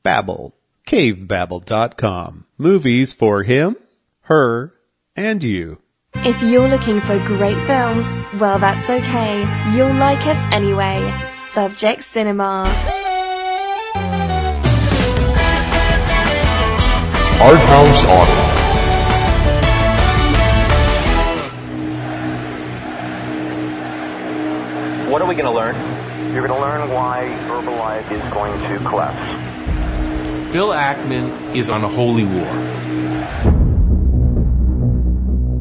Babble. Cavebabble.com. Movies for him, her, and you. If you're looking for great films, well, that's okay. You'll like us anyway. Subject Cinema. Art House Audio. What are we going to learn? You're going to learn why Herbalife is going to collapse. Bill Ackman is on a holy war.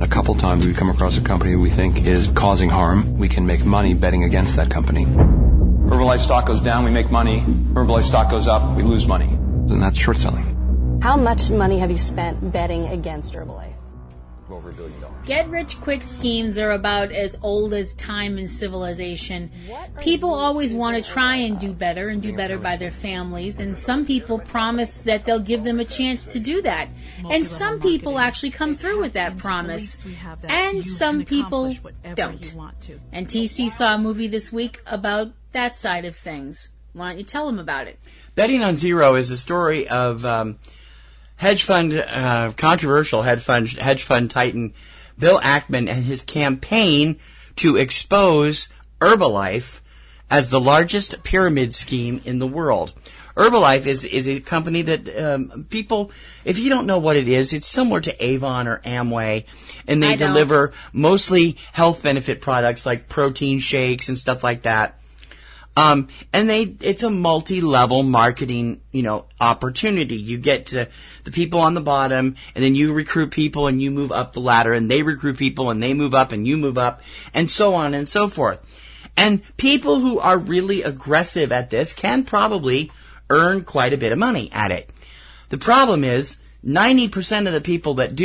A couple times we come across a company we think is causing harm. We can make money betting against that company. Herbalife stock goes down, we make money. Herbalife stock goes up, we lose money. And that's short selling. How much money have you spent betting against Herbalife? Over $1 billion. Get-rich-quick schemes are about as old as time and civilization. People always want to try and do better by their families, and some people promise that they'll give them a chance to do that. And some people actually come through with that promise, and some people don't. And TC saw a movie this week about that side of things. Why don't you tell them about it? Betting on Zero is a story of controversial hedge fund titan Bill Ackman and his campaign to expose Herbalife as the largest pyramid scheme in the world. Herbalife is a company that people, if you don't know what it is, it's similar to Avon or Amway, and they deliver mostly health benefit products like protein shakes and stuff like that. And it's a multi-level marketing, opportunity. You get to the people on the bottom, and then you recruit people and you move up the ladder, and they recruit people and they move up and you move up, and so on and so forth. And people who are really aggressive at this can probably earn quite a bit of money at it. The problem is 90% of the people that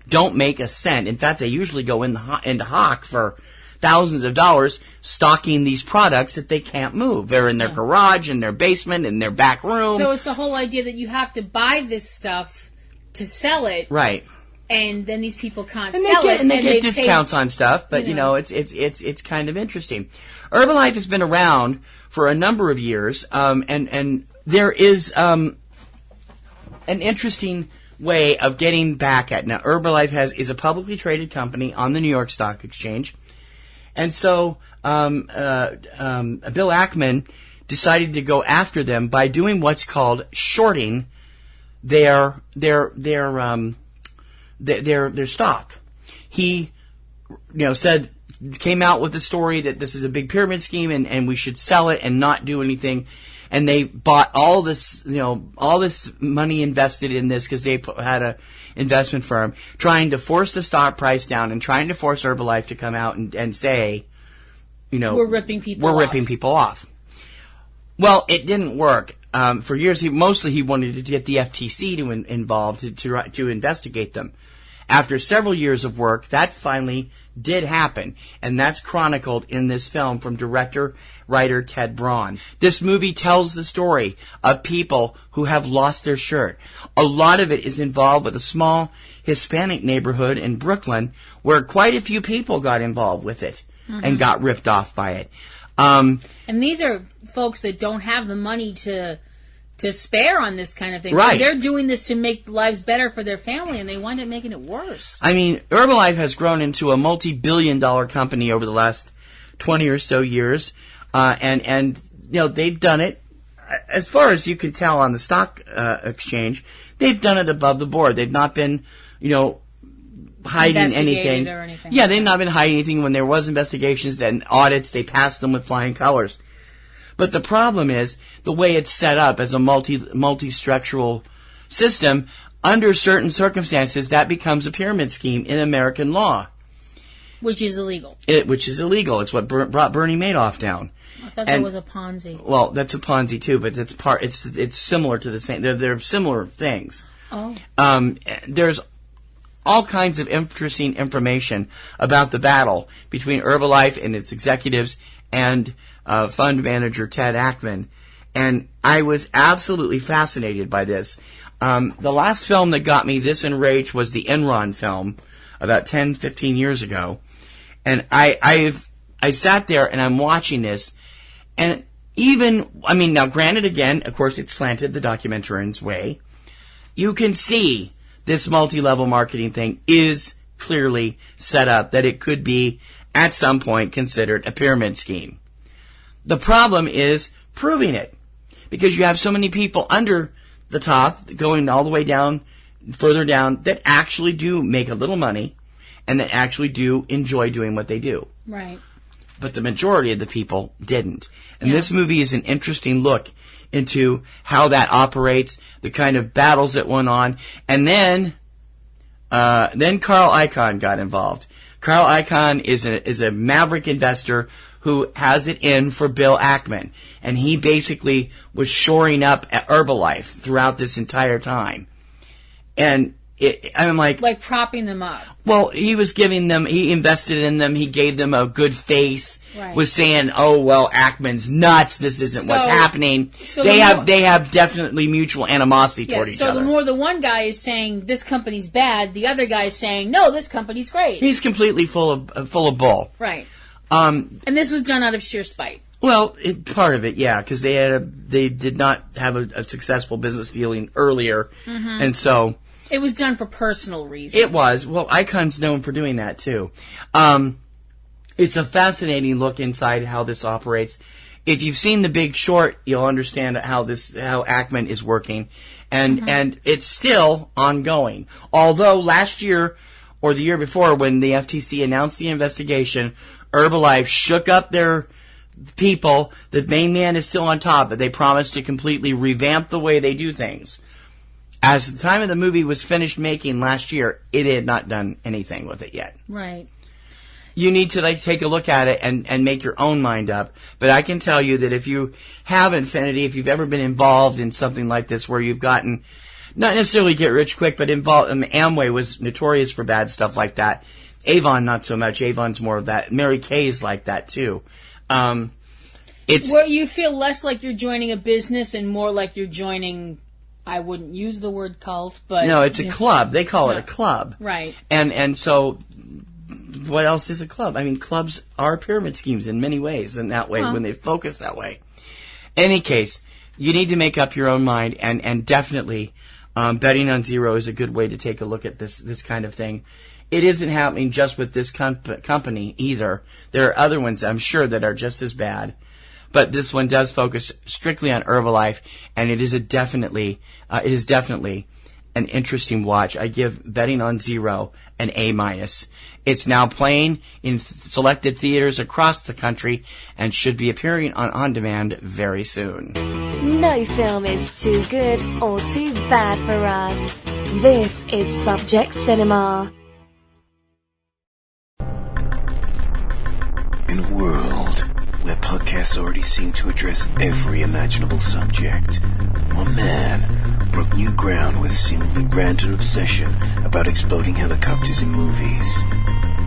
don't make a cent. In fact, they usually go into hock for thousands of dollars stocking these products that they can't move. They're in their garage, in their basement, in their back room. So it's the whole idea that you have to buy this stuff to sell it. Right. And then these people can't sell it. And they get discounts on stuff, but it's kind of interesting. Herbalife has been around for a number of years, and there is an interesting way of getting back at. Now, Herbalife is a publicly traded company on the New York Stock Exchange, and so Bill Ackman decided to go after them by doing what's called shorting their stock. He, came out with the story that this is a big pyramid scheme and we should sell it and not do anything. And they bought all this money invested in this because they had a investment firm trying to force the stock price down and trying to force Herbalife to come out and say, we're ripping people off. Well, it didn't work. For years, he wanted to get the FTC involved to investigate them. After several years of work, that finally did happen, and that's chronicled in this film from writer Ted Braun. This movie tells the story of people who have lost their shirt. A lot of it is involved with a small Hispanic neighborhood in Brooklyn where quite a few people got involved with it and got ripped off by it. And these are folks that don't have the money to spare on this kind of thing. Right. They're doing this to make lives better for their family, and they wind up making it worse. I mean, Herbalife has grown into a multi-billion-dollar company over the last 20 or so years, and they've done it, as far as you can tell on the stock exchange, they've done it above the board. They've not been, hiding anything. Or anything. Yeah, they've not been hiding anything. When there was investigations and audits, they passed them with flying colors. But the problem is the way it's set up as a multi-structural system. Under certain circumstances, that becomes a pyramid scheme in American law, which is illegal. It's what brought Bernie Madoff down. I thought that was a Ponzi. Well, that's a Ponzi too, but that's it's similar to the same. They're similar things. Oh. There's all kinds of interesting information about the battle between Herbalife and its executives and fund manager Ted Ackman, and I was absolutely fascinated by this. The last film that got me this enraged was the Enron film about 10, 15 years ago, and I sat there and I'm watching this, and now granted, again, of course, it's slanted the documentarian's way. You can see this multi-level marketing thing is clearly set up that it could be at some point considered a pyramid scheme. The problem is proving it, because you have so many people under the top going all the way down, further down, that actually do make a little money and that actually do enjoy doing what they do. Right. But the majority of the people didn't. And this movie is an interesting look into how that operates, the kind of battles that went on. And then Carl Icahn got involved. Carl Icahn is a maverick investor who has it in for Bill Ackman. And he basically was shoring up at Herbalife throughout this entire time. And I'm like propping them up. Well, he was giving them, he invested in them, he gave them a good face, was saying, oh, well, Ackman's nuts, this isn't what's happening. So they have definitely mutual animosity toward each other. So the more the one guy is saying, this company's bad, the other guy is saying, no, this company's great. He's completely full of bull. Right. And this was done out of sheer spite. Well, part of it, yeah, because they did not have a successful business dealing earlier, and so it was done for personal reasons. It was. Well, Icon's known for doing that too. It's a fascinating look inside how this operates. If you've seen The Big Short, you'll understand how Ackman is working, and it's still ongoing. Although last year or the year before, when the FTC announced the investigation, Herbalife shook up their people, the main man is still on top, but they promised to completely revamp the way they do things. As the time of the movie was finished making last year, it had not done anything with it yet. Right. You need to take a look at it and make your own mind up. But I can tell you that if you have Infinity, if you've ever been involved in something like this where you've gotten, not necessarily get rich quick, but involved, Amway was notorious for bad stuff like that. Avon, not so much. Avon's more of that. Mary Kay's like that too. It's where you feel less like you're joining a business and more like you're joining, I wouldn't use the word cult, but... No, it's a club. They call it a club. Right. And so... What else is a club? I mean, clubs are pyramid schemes in many ways, in that way, when they focus that way. Any case, you need to make up your own mind, and definitely betting on zero is a good way to take a look at this kind of thing. It isn't happening just with this company either. There are other ones, I'm sure, that are just as bad. But this one does focus strictly on Herbalife, and it is definitely an interesting watch. I give Betting on Zero an A-. It's now playing in selected theaters across the country and should be appearing on demand very soon. No film is too good or too bad for us. This is Subject Cinema. In a world where podcasts already seem to address every imaginable subject, one man broke new ground with a seemingly random obsession about exploding helicopters in movies.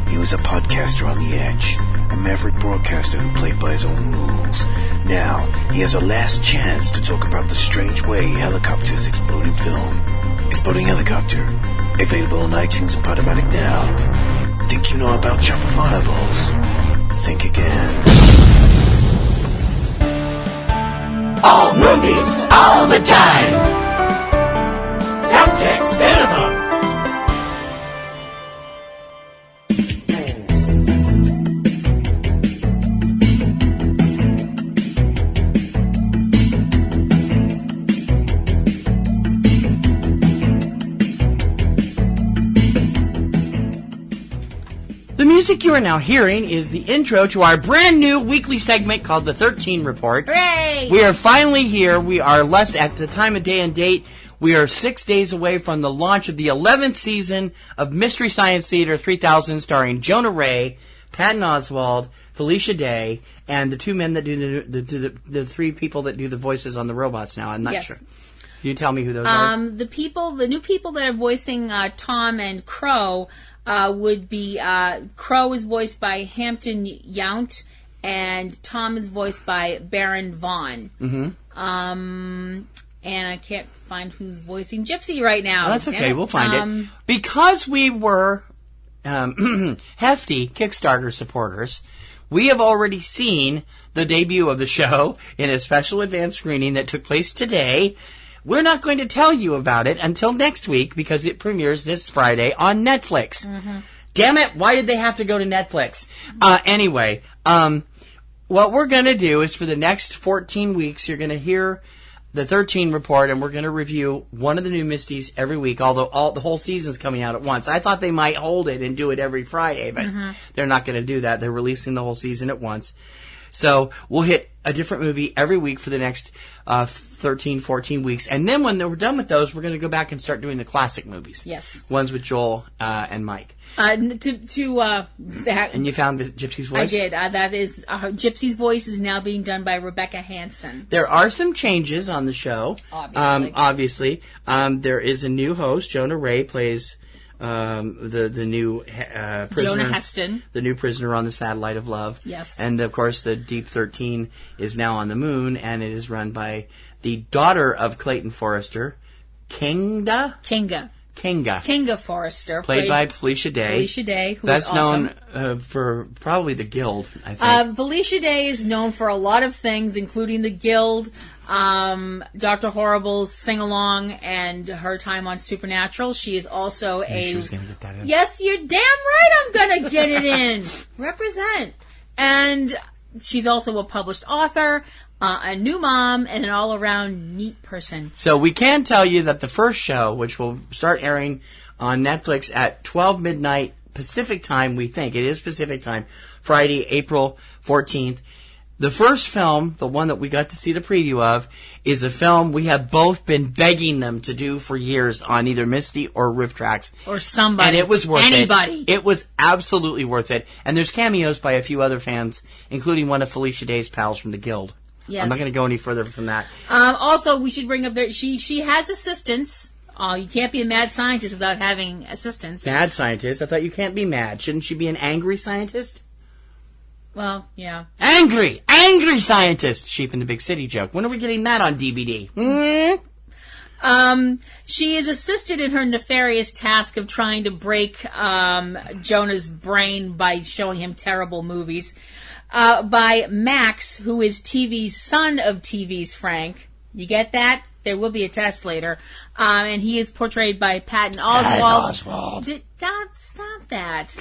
He was a podcaster on the edge, a maverick broadcaster who played by his own rules. Now, he has a last chance to talk about the strange way helicopters explode in film. Exploding Helicopter, available on iTunes and Podomatic now. Think you know about chopper fireballs? Think again. All movies, all the time. Subject Cinema. The music you are now hearing is the intro to our brand new weekly segment called The 13 Report. Hooray! We are finally here. We are less at the time of day and date. We are 6 days away from the launch of the 11th season of Mystery Science Theater 3000, starring Jonah Ray, Patton Oswalt, Felicia Day, and the two men that do the three people that do the voices on the robots now. I'm not sure. Can you tell me who those are? The new people that are voicing Tom and Crow would be Crow is voiced by Hampton Yount, and Tom is voiced by Baron Vaughn. Mm-hmm. And I can't find who's voicing Gypsy right now. Oh, that's okay. We'll find it. Because we were hefty Kickstarter supporters, we have already seen the debut of the show in a special advance screening that took place today. We're not going to tell you about it until next week because it premieres this Friday on Netflix. Mm-hmm. Damn it, why did they have to go to Netflix? Anyway, what we're going to do is for the next 14 weeks, you're going to hear the 13 Report, and we're going to review one of the new Misties every week, although the whole season's coming out at once. I thought they might hold it and do it every Friday, but they're not going to do that. They're releasing the whole season at once. So we'll hit a different movie every week for the next 13, 14 weeks. And then when we're done with those, we're going to go back and start doing the classic movies. Yes. Ones with Joel and Mike. And you found Gypsy's voice? I did. That is Gypsy's voice is now being done by Rebecca Hansen. There are some changes on the show. Obviously. There is a new host. Jonah Ray plays the new prisoner, Jonah Heston, the new prisoner on the Satellite of Love. Yes, and of course the Deep 13 is now on the moon, and it is run by the daughter of Clayton Forrester, Kinga Forrester, played by Felicia Day. Who that's is awesome. known for probably the Guild. I think Felicia Day is known for a lot of things, including the Guild. Dr. Horrible's sing-along and her time on Supernatural. She is also she was going to get that in. Yes, you're damn right I'm going to get it in. Represent. And she's also a published author, a new mom, and an all-around neat person. So we can tell you that the first show, which will start airing on Netflix at 12 midnight Pacific time, we think. It is Pacific time. Friday, April 14th. The first film, the one that we got to see the preview of, is a film we have both been begging them to do for years on either Misty or Riff Tracks. Or somebody. And it was worth Anybody. it. It was absolutely worth it. And there's cameos by a few other fans, including one of Felicia Day's pals from the Guild. Yes. I'm not going to go any further from that. Also, we should bring up that she has assistants. You can't be a mad scientist without having assistants. Mad scientist? I thought you can't be mad. Shouldn't she be an angry scientist? Well, yeah. Angry scientist. Sheep in the Big City joke. When are we getting that on DVD? She is assisted in her nefarious task of trying to break Jonah's brain by showing him terrible movies by Max, who is TV's son of TV's Frank. You get that? There will be a test later. And he is portrayed by Patton Oswalt. Stop that.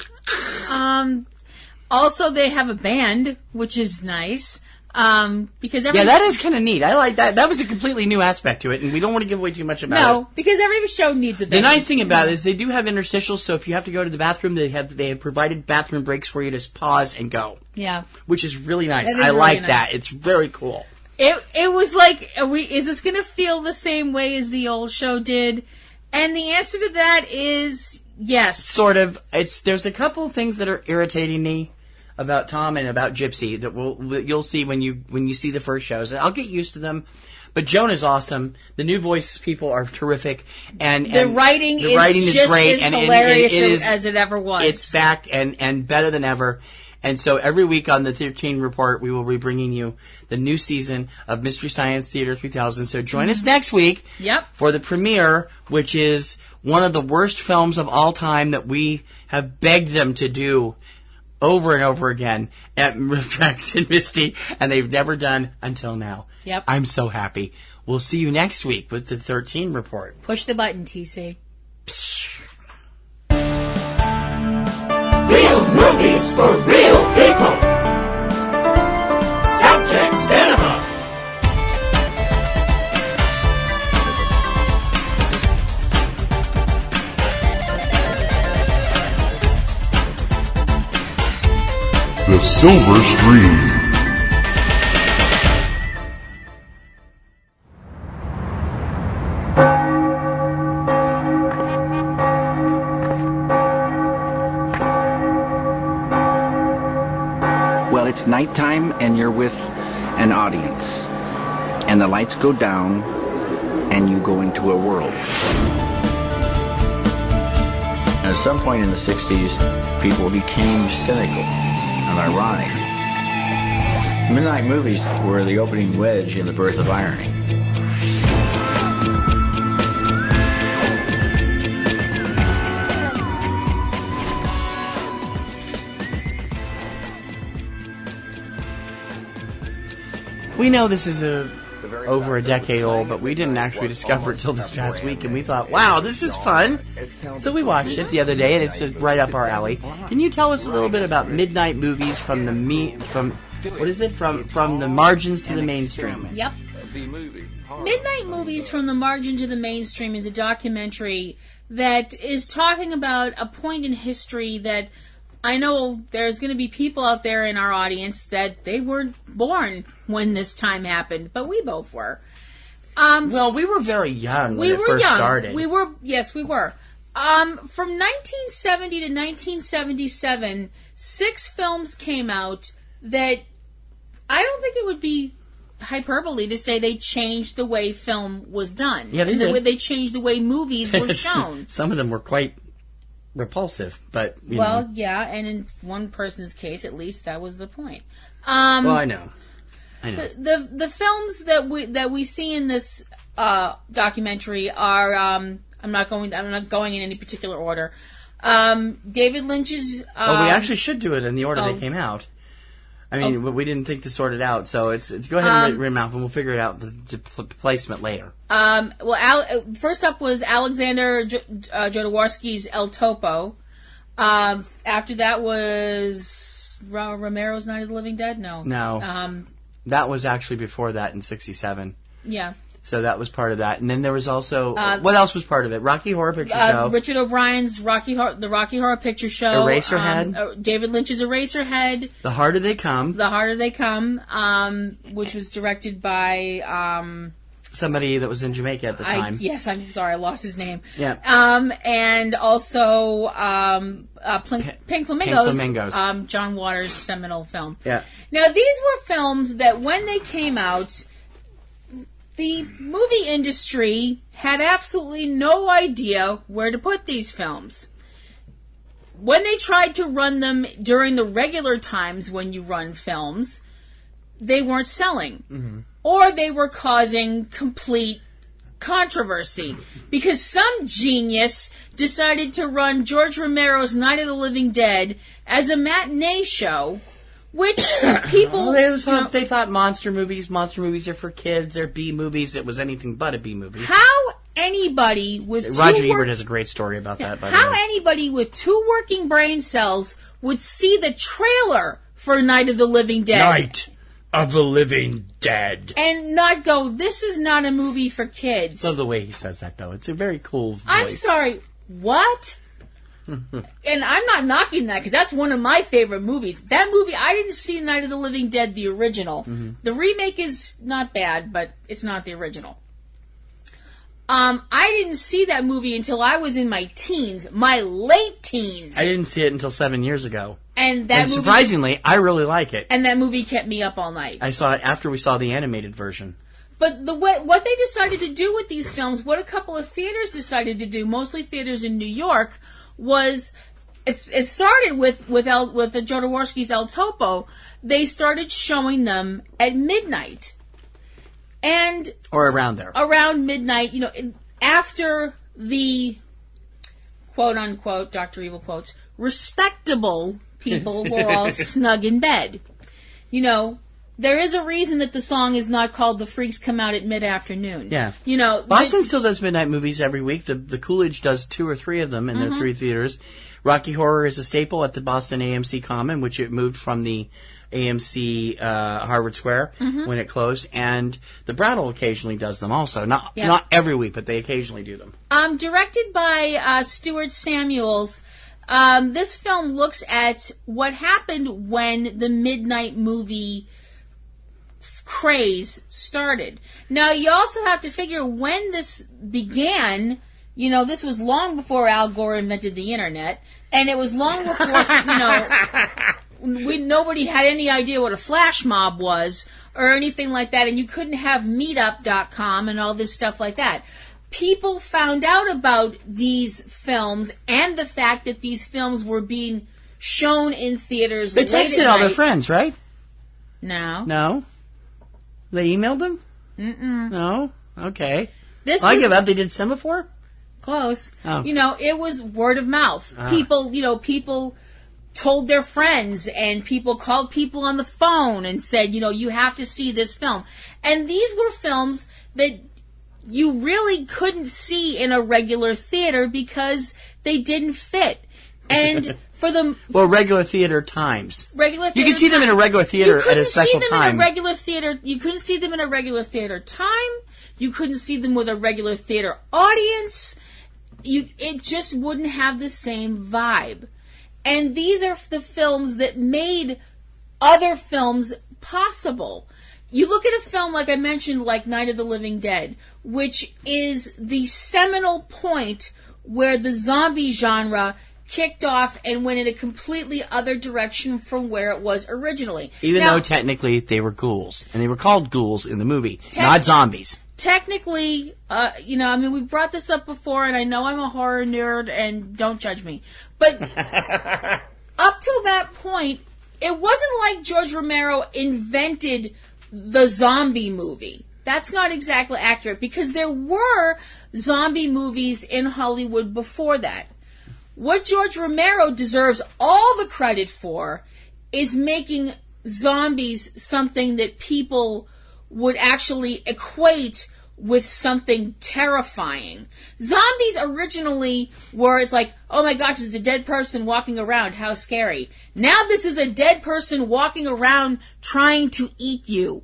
Also, they have a band, which is nice. Because that is kind of neat. I like that. That was a completely new aspect to it, and we don't want to give away too much about it. No, because every show needs a band. The nice thing about it is they do have interstitials, so if you have to go to the bathroom, they have provided bathroom breaks for you to pause and go. Yeah. Which is really nice. I really like that. It's very cool. It was like, is this going to feel the same way as the old show did? And the answer to that is yes. Sort of. There's a couple of things that are irritating me about Tom and about Gypsy that you'll see when you see the first shows. I'll get used to them. But Jonah's awesome. The new voice people are terrific, and the writing is just great, as hilarious as it ever was. It's back and better than ever. And so every week on the 13 Report, we will be bringing you the new season of Mystery Science Theater 3000. So join us next week for the premiere, which is one of the worst films of all time that we have begged them to do over and over again at Reflex and Misty, and they've never done until now. Yep. I'm so happy. We'll see you next week with the 13 Report. Push the button, TC. Real movies for real people. Subject Cinema. The Silver Stream. Well, it's nighttime and you're with an audience. And the lights go down and you go into a world. At some point in the 60s, people became cynical and ironic. Midnight movies were the opening wedge in the birth of irony. We know this is over a decade old, but we didn't actually discover it till this past week, and we thought, wow, this is fun. So we watched it the other day, and it's right up our alley. Can you tell us a little bit about midnight movies from the margins to the mainstream? Yep. Midnight Movies from the Margin to the Mainstream is a documentary that is talking about a point in history that I know there's going to be people out there in our audience that they weren't born when this time happened, but we both were. Well, we were very young when it first started. Yes, we were. From 1970 to 1977, 6 films came out that I don't think it would be hyperbole to say they changed the way film was done. Yeah, they did. They changed the way movies were shown. Some of them were quite repulsive, but yeah, and in one person's case, at least, that was the point. Well, I know. The films that we see in this documentary are I'm not going in any particular order. David Lynch's. We actually should do it in the order they came out. I mean, we didn't think to sort it out, so it's go ahead and read them out, and we'll figure it out the placement later. First up was Alexander Jodorowsky's El Topo. After that was Romero's Night of the Living Dead. No. That was actually before that in '67. Yeah. So that was part of that. And then there was also... what else was part of it? Rocky Horror Picture Show. Richard O'Brien's Rocky Horror Picture Show. Eraserhead. David Lynch's Eraserhead. The Harder They Come. The Harder They Come, which was directed by... somebody that was in Jamaica at the time. Yes, I'm sorry, I lost his name. Yeah. And also Pink Flamingos. John Waters' seminal film. Yeah. Now, these were films that when they came out, the movie industry had absolutely no idea where to put these films. When they tried to run them during the regular times when you run films, they weren't selling. Mm-hmm. Or they were causing complete controversy. Because some genius decided to run George Romero's Night of the Living Dead as a matinee show, which people... they thought monster movies are for kids, they're B movies. It was anything but a B movie. How anybody with... Roger Ebert has a great story about that, by the way. How anybody with 2 working brain cells would see the trailer for Night of the Living Dead... Night of the Living Dead. And not go, this is not a movie for kids. Love the way he says that, though. It's a very cool voice. I'm sorry, what? And I'm not knocking that, because that's one of my favorite movies. That movie, I didn't see Night of the Living Dead, the original. Mm-hmm. The remake is not bad, but it's not the original. I didn't see that movie until I was in my teens, my late teens. I didn't see it until 7 years ago. And surprisingly, I really like it. And that movie kept me up all night. I saw it after we saw the animated version. But what they decided to do with these films, what a couple of theaters decided to do, mostly theaters in New York, was it started with the Jodorowsky's El Topo. They started showing them at midnight. Or around there. Around midnight, after the quote-unquote, Dr. Evil quotes, respectable people were all snug in bed. There is a reason that the song is not called The Freaks Come Out at Mid-Afternoon. Yeah. Boston still does midnight movies every week. The Coolidge does 2 or 3 of them in their 3 theaters. Rocky Horror is a staple at the Boston AMC Common, which it moved from the AMC Harvard Square when it closed. And the Brattle occasionally does them also. Not every week, but they occasionally do them. Directed by Stuart Samuels. This film looks at what happened when the midnight movie craze started. Now, you also have to figure when this began. This was long before Al Gore invented the internet, and it was long before, nobody had any idea what a flash mob was or anything like that, and you couldn't have meetup.com and all this stuff like that. People found out about these films and the fact that these films were being shown in theaters late at night. They texted all their friends, right? No. They emailed them? Mm-mm. No? Okay. I give up. They did Semaphore? Close. Oh. It was word of mouth. People told their friends, and people called people on the phone and said, you have to see this film. And these were films that you really couldn't see in a regular theater because they didn't fit. And for the regular theater times. You could see them in a regular theater at a special time. You couldn't see them in a regular theater time. You couldn't see them with a regular theater audience. It just wouldn't have the same vibe. And these are the films that made other films possible. You look at a film like I mentioned, like Night of the Living Dead, which is the seminal point where the zombie genre kicked off and went in a completely other direction from where it was originally. Even though technically they were ghouls. And they were called ghouls in the movie, not zombies. Technically, we brought this up before, and I know I'm a horror nerd, and don't judge me. But up till that point, it wasn't like George Romero invented the zombie movie. That's not exactly accurate, because there were zombie movies in Hollywood before that. What George Romero deserves all the credit for is making zombies something that people would actually equate with something terrifying. Zombies originally were, it's like, oh my gosh, it's a dead person walking around, how scary. Now this is a dead person walking around trying to eat you.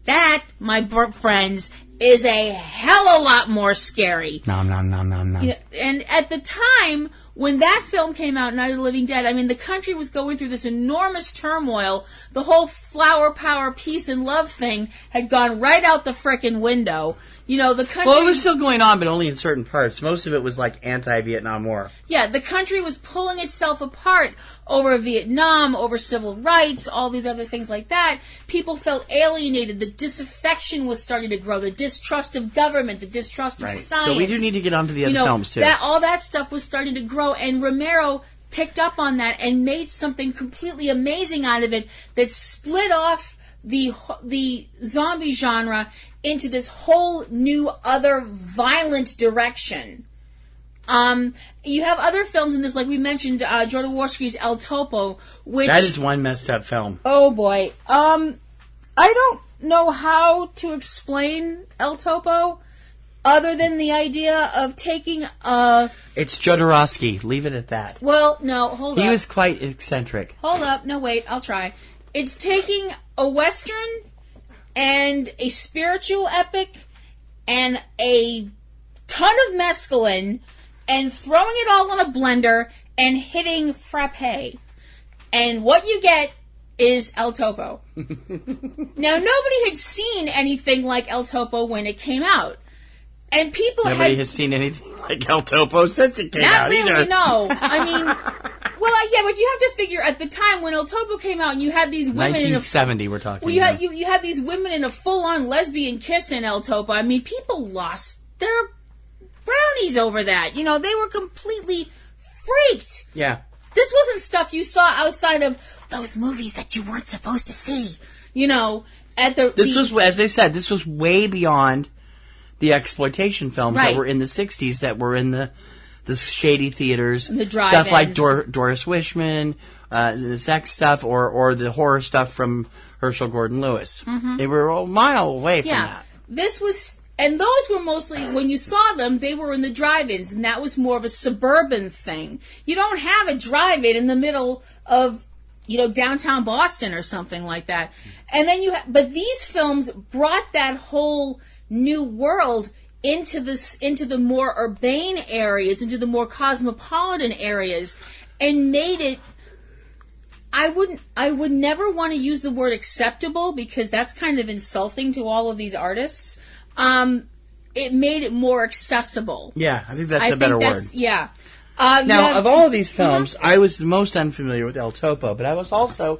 That, my friends, is a hell of a lot more scary. Nom, nom, nom, nom, nom. Yeah, and at the time, when that film came out, Night of the Living Dead, I mean, the country was going through this enormous turmoil. The whole flower power, peace, and love thing had gone right out the frickin' window. You know, the country... Well, it was still going on, but only in certain parts. Most of it was like anti-Vietnam War. Yeah, the country was pulling itself apart over Vietnam, over civil rights, all these other things like that. People felt alienated. The disaffection was starting to grow. The distrust of government, the distrust of science. So we do need to get on to the other films, too. All that stuff was starting to grow, and Romero picked up on that and made something completely amazing out of it that split off the zombie genre into this whole new other violent direction. You have other films in this, like we mentioned, Jodorowsky's El Topo, which... That is one messed up film. Oh, boy. I don't know how to explain El Topo other than the idea of taking a... It's Jodorowsky. Leave it at that. Well, no, hold up. He was quite eccentric. Hold up. No, wait. I'll try. It's taking a Western and a spiritual epic and a ton of mescaline and throwing it all in a blender and hitting frappe. And what you get is El Topo. Now, nobody had seen anything like El Topo when it came out. And Nobody has seen anything like El Topo since it came out either. Not really, no. I mean, well, yeah, but you have to figure at the time when El Topo came out and you had these women 1970 we're talking about. You had these women in a full-on lesbian kiss in El Topo. I mean, people lost their brownies over that. You know, they were completely freaked. Yeah. This wasn't stuff you saw outside of those movies that you weren't supposed to see. You know, This was, as they said, this was way beyond the exploitation films that were in the 60s, that were in the shady theaters. The drive-ins. Stuff like Doris Wishman, the sex stuff, or the horror stuff from Herschel Gordon Lewis. Mm-hmm. They were a mile away from that. This was... And those were mostly, when you saw them, they were in the drive-ins, and that was more of a suburban thing. You don't have a drive-in in the middle of, downtown Boston or something like that. And then but these films brought that whole new world into the more urbane areas, into the more cosmopolitan areas, and made it... I would never want to use the word acceptable, because that's kind of insulting to all of these artists. It made it more accessible. Yeah, I think that's a better word. Yeah. Now, of all of these films, I was the most unfamiliar with El Topo, but I was also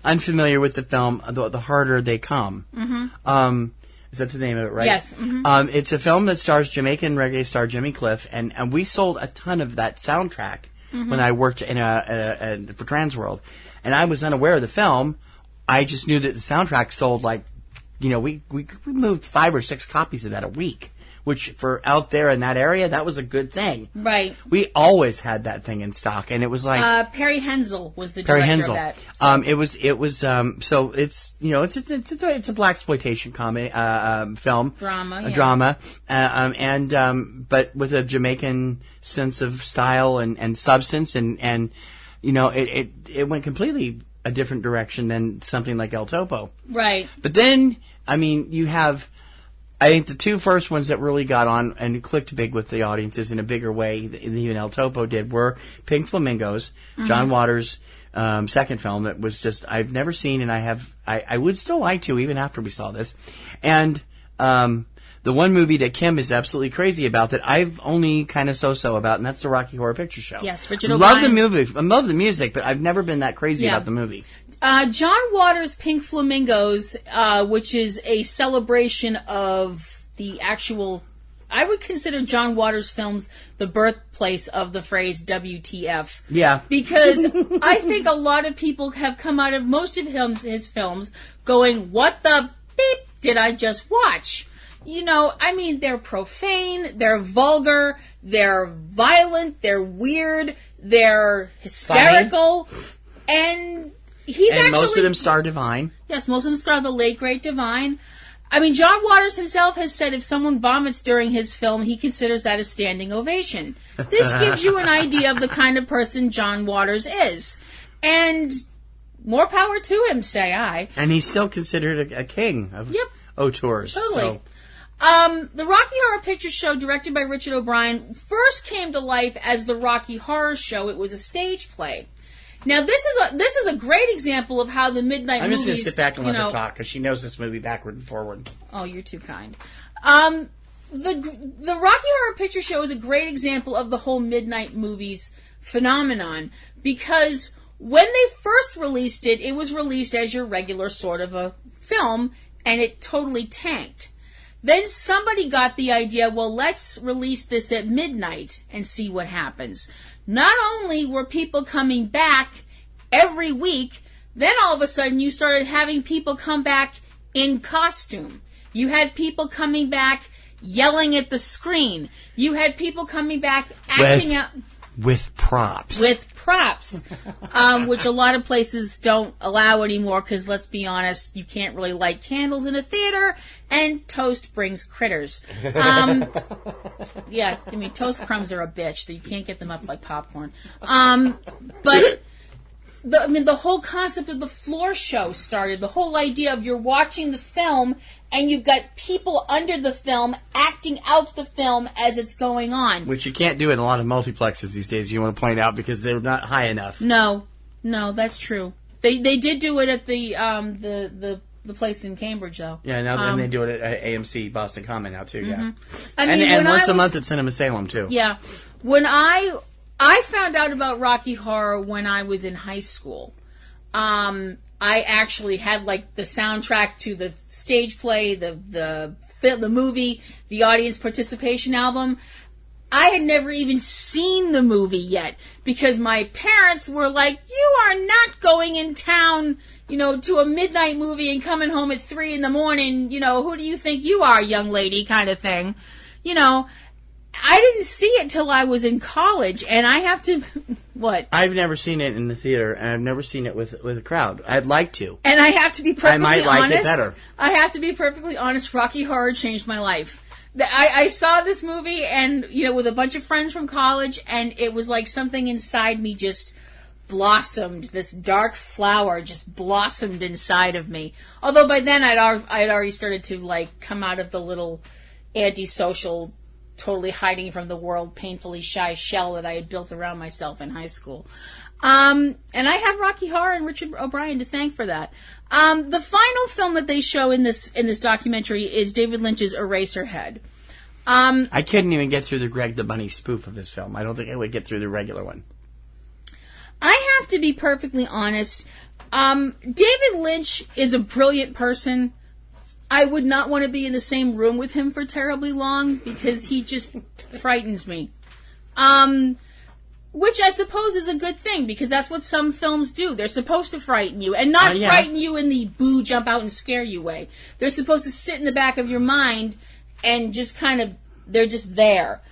unfamiliar with the film The Harder They Come. Mm-hmm. Is that the name of it, right? Yes. Mm-hmm. It's a film that stars Jamaican reggae star Jimmy Cliff, and we sold a ton of that soundtrack when I worked for Transworld. And I was unaware of the film. I just knew that the soundtrack sold we moved 5 or 6 copies of that a week, which for out there in that area, that was a good thing. Right. We always had that thing in stock, and it was like Perry Hensel was the director of that. So. So it's it's a blaxploitation comedy film, drama, but with a Jamaican sense of style and substance, and it went completely a different direction than something like El Topo. Right. But then, you have, I think the 2 first ones that really got on and clicked big with the audiences in a bigger way than even El Topo did were Pink Flamingos, John Waters' second film that was just, I've never seen, and I would still like to even after we saw this. And the one movie that Kim is absolutely crazy about that I've only kind of so-so about, and that's the Rocky Horror Picture Show. Yes, Richard O'Brien. Love the movie. I love the music, but I've never been that crazy about the movie. John Waters' Pink Flamingos, which is a celebration of the actual... I would consider John Waters' films the birthplace of the phrase WTF. Yeah. Because I think a lot of people have come out of most of his films going, what the beep did I just watch? They're profane, they're vulgar, they're violent, they're weird, they're hysterical, and most of them star Divine. Yes, most of them star the late, great Divine. John Waters himself has said if someone vomits during his film, he considers that a standing ovation. This gives you an idea of the kind of person John Waters is. And more power to him, say I. And he's still considered a king auteurs. Totally. So. The Rocky Horror Picture Show, directed by Richard O'Brien, first came to life as the Rocky Horror Show. It was a stage play. Now, this is a great example of how the midnight movies... I'm just going to sit back and let her talk, because she knows this movie backward and forward. Oh, you're too kind. The Rocky Horror Picture Show is a great example of the whole midnight movies phenomenon, because when they first released it, it was released as your regular sort of a film, and it totally tanked. Then somebody got the idea, well, let's release this at midnight and see what happens. Not only were people coming back every week, then all of a sudden you started having people come back in costume. You had people coming back yelling at the screen. You had people coming back acting out... With props. Which a lot of places don't allow anymore because, let's be honest, you can't really light candles in a theater, and toast brings critters. Yeah, I mean, toast crumbs are a bitch. You can't get them up like popcorn. But... the whole concept of the floor show started. The whole idea of you're watching the film and you've got people under the film acting out the film as it's going on. Which you can't do in a lot of multiplexes these days, you want to point out, because they're not high enough. No, that's true. They did do it at the place in Cambridge, though. Yeah, now and they do it at AMC Boston Common now, too, yeah. I mean, and once a month at Cinema Salem, too. Yeah. When I found out about Rocky Horror when I was in high school. I actually had like the soundtrack to the stage play, the movie, the audience participation album. I had never even seen the movie yet because my parents were like, "You are not going in town, to a midnight movie and coming home at 3 a.m. Who do you think you are, young lady?" kind of thing. I didn't see it till I was in college, and I have to... What? I've never seen it in the theater, and I've never seen it with a crowd. I'd like to. And I have to be perfectly honest. I might like it better. I have to be perfectly honest. Rocky Horror changed my life. I saw this movie, and with a bunch of friends from college, and it was like something inside me just blossomed. This dark flower just blossomed inside of me. Although by then I'd already started to come out of the little antisocial, totally hiding from the world, painfully shy shell that I had built around myself in high school. And I have Rocky Horror and Richard O'Brien to thank for that. The final film that they show in this documentary is David Lynch's Eraserhead. I couldn't even get through the Greg the Bunny spoof of this film. I don't think I would get through the regular one. I have to be perfectly honest. David Lynch is a brilliant person. I would not want to be in the same room with him for terribly long because he just frightens me. Which I suppose is a good thing because that's what some films do. They're supposed to frighten you and not frighten you in the boo, jump out and scare you way. They're supposed to sit in the back of your mind and just they're just there.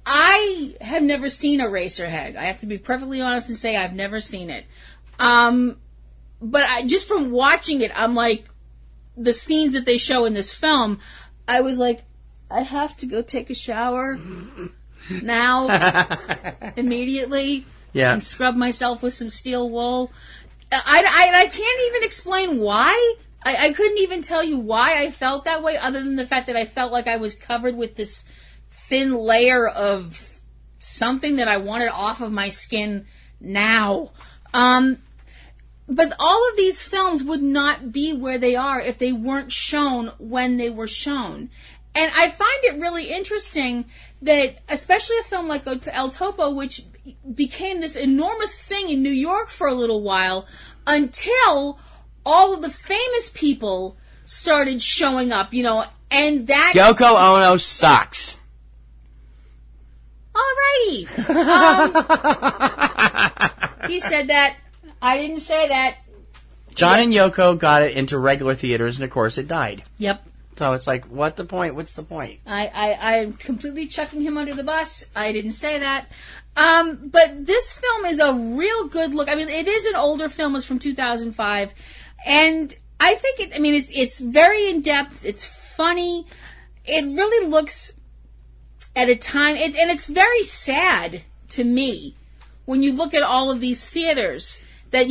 I have never seen Eraserhead. I have to be perfectly honest and say I've never seen it. But just from watching it, I'm like, the scenes that they show in this film, I was like, I have to go take a shower now, immediately, and scrub myself with some steel wool. I can't even explain why. I couldn't even tell you why I felt that way, other than the fact that I felt like I was covered with this thin layer of something that I wanted off of my skin now. But all of these films would not be where they are if they weren't shown when they were shown. And I find it really interesting that, especially a film like El Topo, which became this enormous thing in New York for a little while, until all of the famous people started showing up, and that... Yoko Ono sucks. Alrighty. He said that. I didn't say that. John and Yoko got it into regular theaters, and of course it died. Yep. So it's like, what's the point? I'm completely chucking him under the bus. I didn't say that. But this film is a real good look. I mean, it is an older film. It's from 2005. And I think it's very in-depth. It's funny. It really looks at a time, and it's very sad to me when you look at all of these theaters that,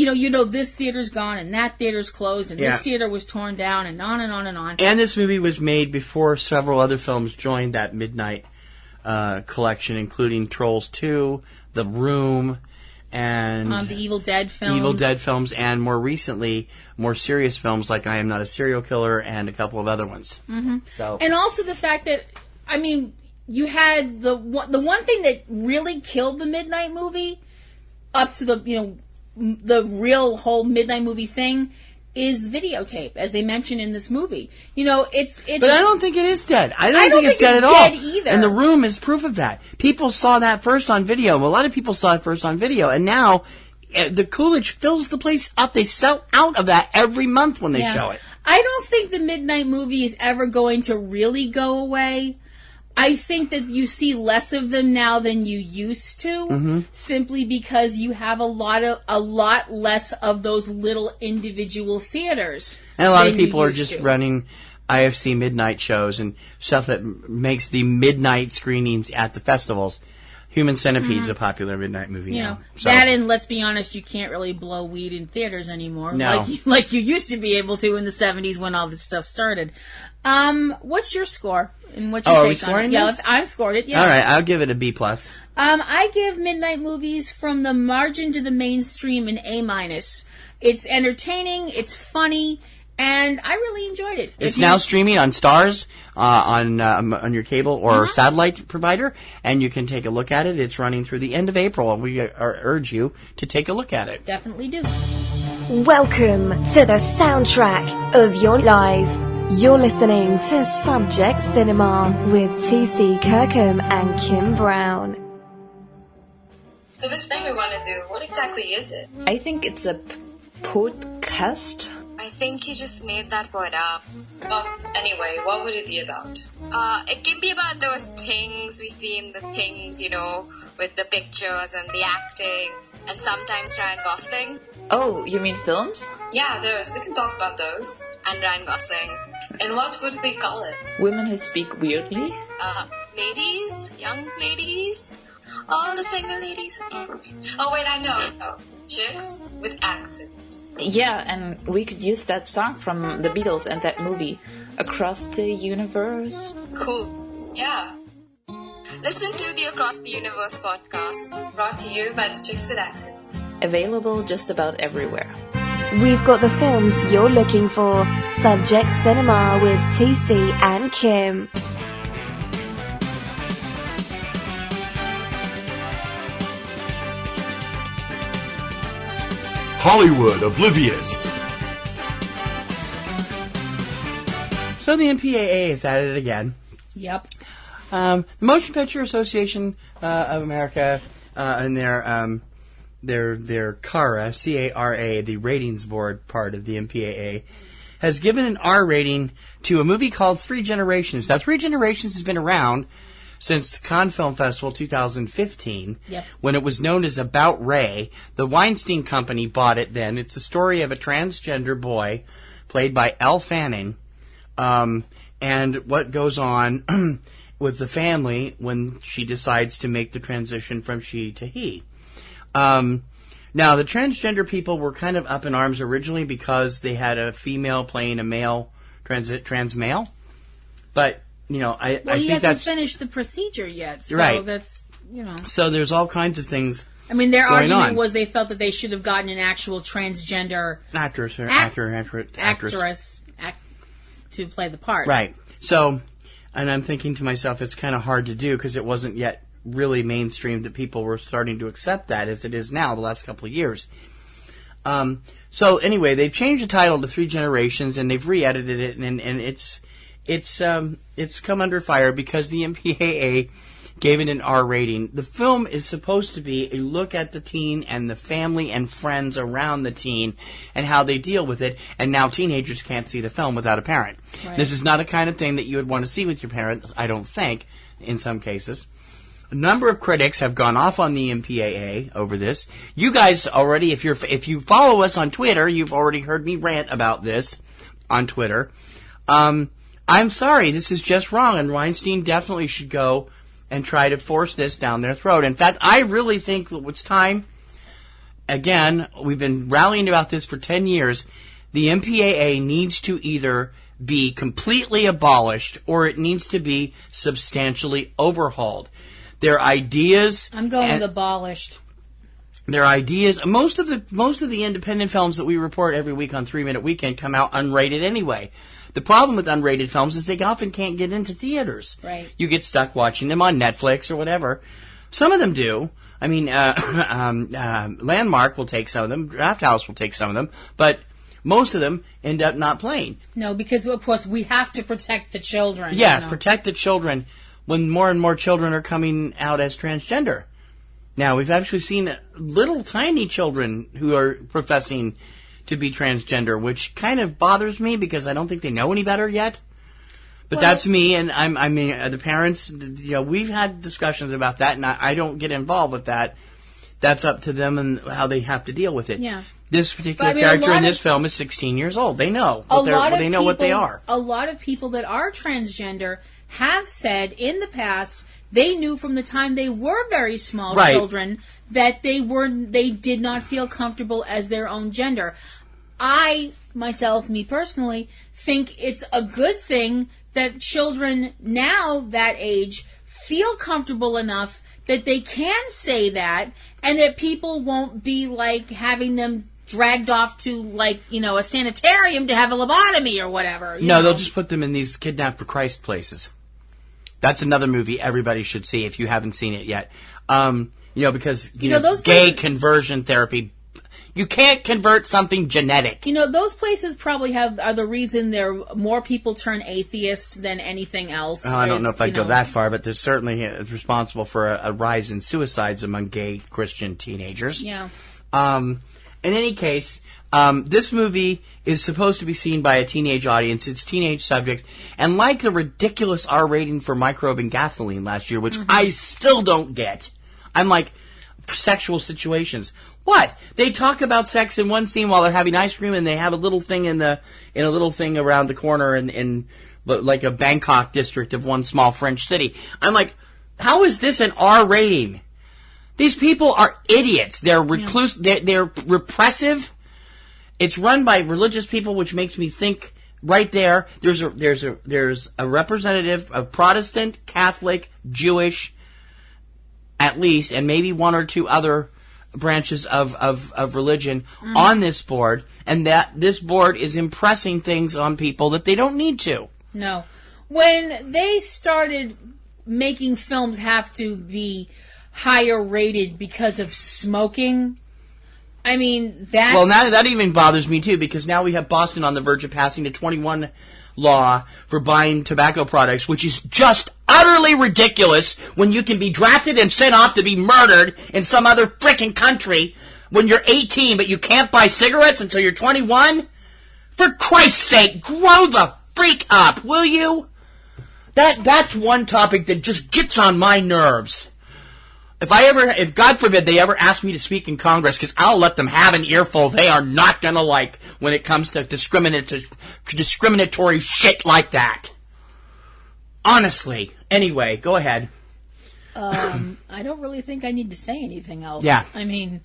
this theater's gone and that theater's closed and this theater was torn down and on and on and on. And this movie was made before several other films joined that midnight collection, including Trolls 2, The Room, and the Evil Dead films. And more recently, more serious films like I Am Not a Serial Killer and a couple of other ones. Mm-hmm. So, and also the fact that, you had the one thing that really killed the midnight movie up to the real whole midnight movie thing is videotape, as they mention in this movie. It's. But I don't think it is dead. I don't think it's dead at all. Either. And The Room is proof of that. People saw that first on video. A lot of people saw it first on video, and now the Coolidge fills the place up. They sell out of that every month when they show it. I don't think the midnight movie is ever going to really go away. I think that you see less of them now than you used to, simply because you have a lot less of those little individual theaters. And a lot of people are just running IFC midnight shows and stuff that makes the midnight screenings at the festivals. Human Centipede's a popular midnight movie now. So. That, and let's be honest, you can't really blow weed in theaters anymore, no. like you used to be able to in the 70s when all this stuff started. What's your score? And what's your take on it? Yeah, I've scored it. Yeah. All right, I'll give it a B+. I give midnight movies from the margin to the mainstream an A-. It's entertaining, it's funny, and I really enjoyed it. It's now streaming on Starz, on your cable or satellite provider, and you can take a look at it. It's running through the end of April, and we urge you to take a look at it. Definitely do. Welcome to the soundtrack of your life. You're listening to Subject Cinema with TC Kirkham and Kim Brown. So this thing we want to do, what exactly is it? I think it's a podcast. I think he just made that word up. Well, anyway, what would it be about? It can be about those things we see in the things, with the pictures and the acting, and sometimes Ryan Gosling. Oh, you mean films? Yeah, those. We can talk about those. And Ryan Gosling. And what would we call it? Women who speak weirdly? Ladies, young ladies, all the single ladies. Oh wait, I know. Chicks with accents. Yeah, and we could use that song from the Beatles and that movie, Across the Universe. Cool. Yeah. Listen to the Across the Universe podcast, brought to you by the Chicks with Accents. Available just about everywhere. We've got the films you're looking for. Subject Cinema with TC and Kim. Hollywood Oblivious. So the MPAA is at it again. Yep. The Motion Picture Association of America and their CARA, C-A-R-A, the ratings board part of the MPAA, has given an R rating to a movie called Three Generations. Now, Three Generations has been around since Cannes Film Festival 2015, when it was known as About Ray. The Weinstein Company bought it then. It's a story of a transgender boy played by Elle Fanning, and what goes on with the family when she decides to make the transition from she to he. Now, the transgender people were kind of up in arms originally because they had a female playing a male, trans male. But, I think he hasn't finished the procedure yet, so that's, So there's all kinds of things. I mean, their argument was they felt that they should have gotten an actual transgender actress to play the part. Right. So, and I'm thinking to myself, it's kind of hard to do because it wasn't yet really mainstream that people were starting to accept that as it is now the last couple of years. So anyway, they've changed the title to Three Generations and they've re-edited it, and it's come under fire because the MPAA gave it an R rating. The film is supposed to be a look at the teen and the family and friends around the teen and how they deal with it, and now teenagers can't see the film without a parent. Right. This is not a kind of thing that you would want to see with your parents, I don't think, in some cases. A number of critics have gone off on the MPAA over this. You guys already, if you follow us on Twitter, you've already heard me rant about this on Twitter. I'm sorry, this is just wrong, and Weinstein definitely should go and try to force this down their throat. In fact, I really think it's time again, we've been rallying about this for 10 years. The MPAA needs to either be completely abolished or it needs to be substantially overhauled. Their ideas... I'm going with abolished. Their ideas... Most of the independent films that we report every week on 3 Minute Weekend come out unrated anyway. The problem with unrated films is they often can't get into theaters. Right. You get stuck watching them on Netflix or whatever. Some of them do. I mean, Landmark will take some of them. Draft House will take some of them. But most of them end up not playing. No, because, of course, we have to protect the children. Yeah, protect the children when more and more children are coming out as transgender. Now, we've actually seen little tiny children who are professing to be transgender, which kind of bothers me because I don't think they know any better yet. But that's me, and I mean, the parents, we've had discussions about that, and I don't get involved with that. That's up to them and how they have to deal with it. Yeah. This particular character in this film is 16 years old. They know what they are. A lot of people that are transgender have said in the past they knew from the time they were very small children that they did not feel comfortable as their own gender. I, myself, me personally, think it's a good thing that children now that age feel comfortable enough that they can say that and that people won't be like having them dragged off to a sanitarium to have a lobotomy or whatever. No, they'll just put them in these Kidnapped for Christ places. That's another movie everybody should see if you haven't seen it yet. Because those gay conversion therapy, you can't convert something genetic. Those places probably are the reason more people turn atheist than anything else. I don't know if I'd go that far, but there's certainly it's responsible for a rise in suicides among gay Christian teenagers. Yeah. In any case, this movie is supposed to be seen by a teenage audience. It's teenage subject. And like the ridiculous R rating for Microbe and Gasoline last year, which I still don't get. I'm like, sexual situations. What? They talk about sex in one scene while they're having ice cream, and they have a little thing in a little thing around the corner in like a Bangkok district of one small French city. I'm like, how is this an R rating? These people are idiots. They're recluse. Yeah. They're repressive. It's run by religious people, which makes me think right there. There's a representative of Protestant, Catholic, Jewish, at least, and maybe one or two other branches of religion on this board, and that this board is impressing things on people that they don't need to. No. When they started making films have to be higher rated because of smoking, I mean, that's... Well, now that even bothers me, too, because now we have Boston on the verge of passing a 21 law for buying tobacco products, which is just utterly ridiculous when you can be drafted and sent off to be murdered in some other frickin' country when you're 18, but you can't buy cigarettes until you're 21? For Christ's sake, grow the freak up, will you? That's one topic that just gets on my nerves. If God forbid they ever ask me to speak in Congress, because I'll let them have an earful they are not going to like when it comes to discriminatory shit like that. Honestly. Anyway, go ahead. I don't really think I need to say anything else. Yeah. I mean,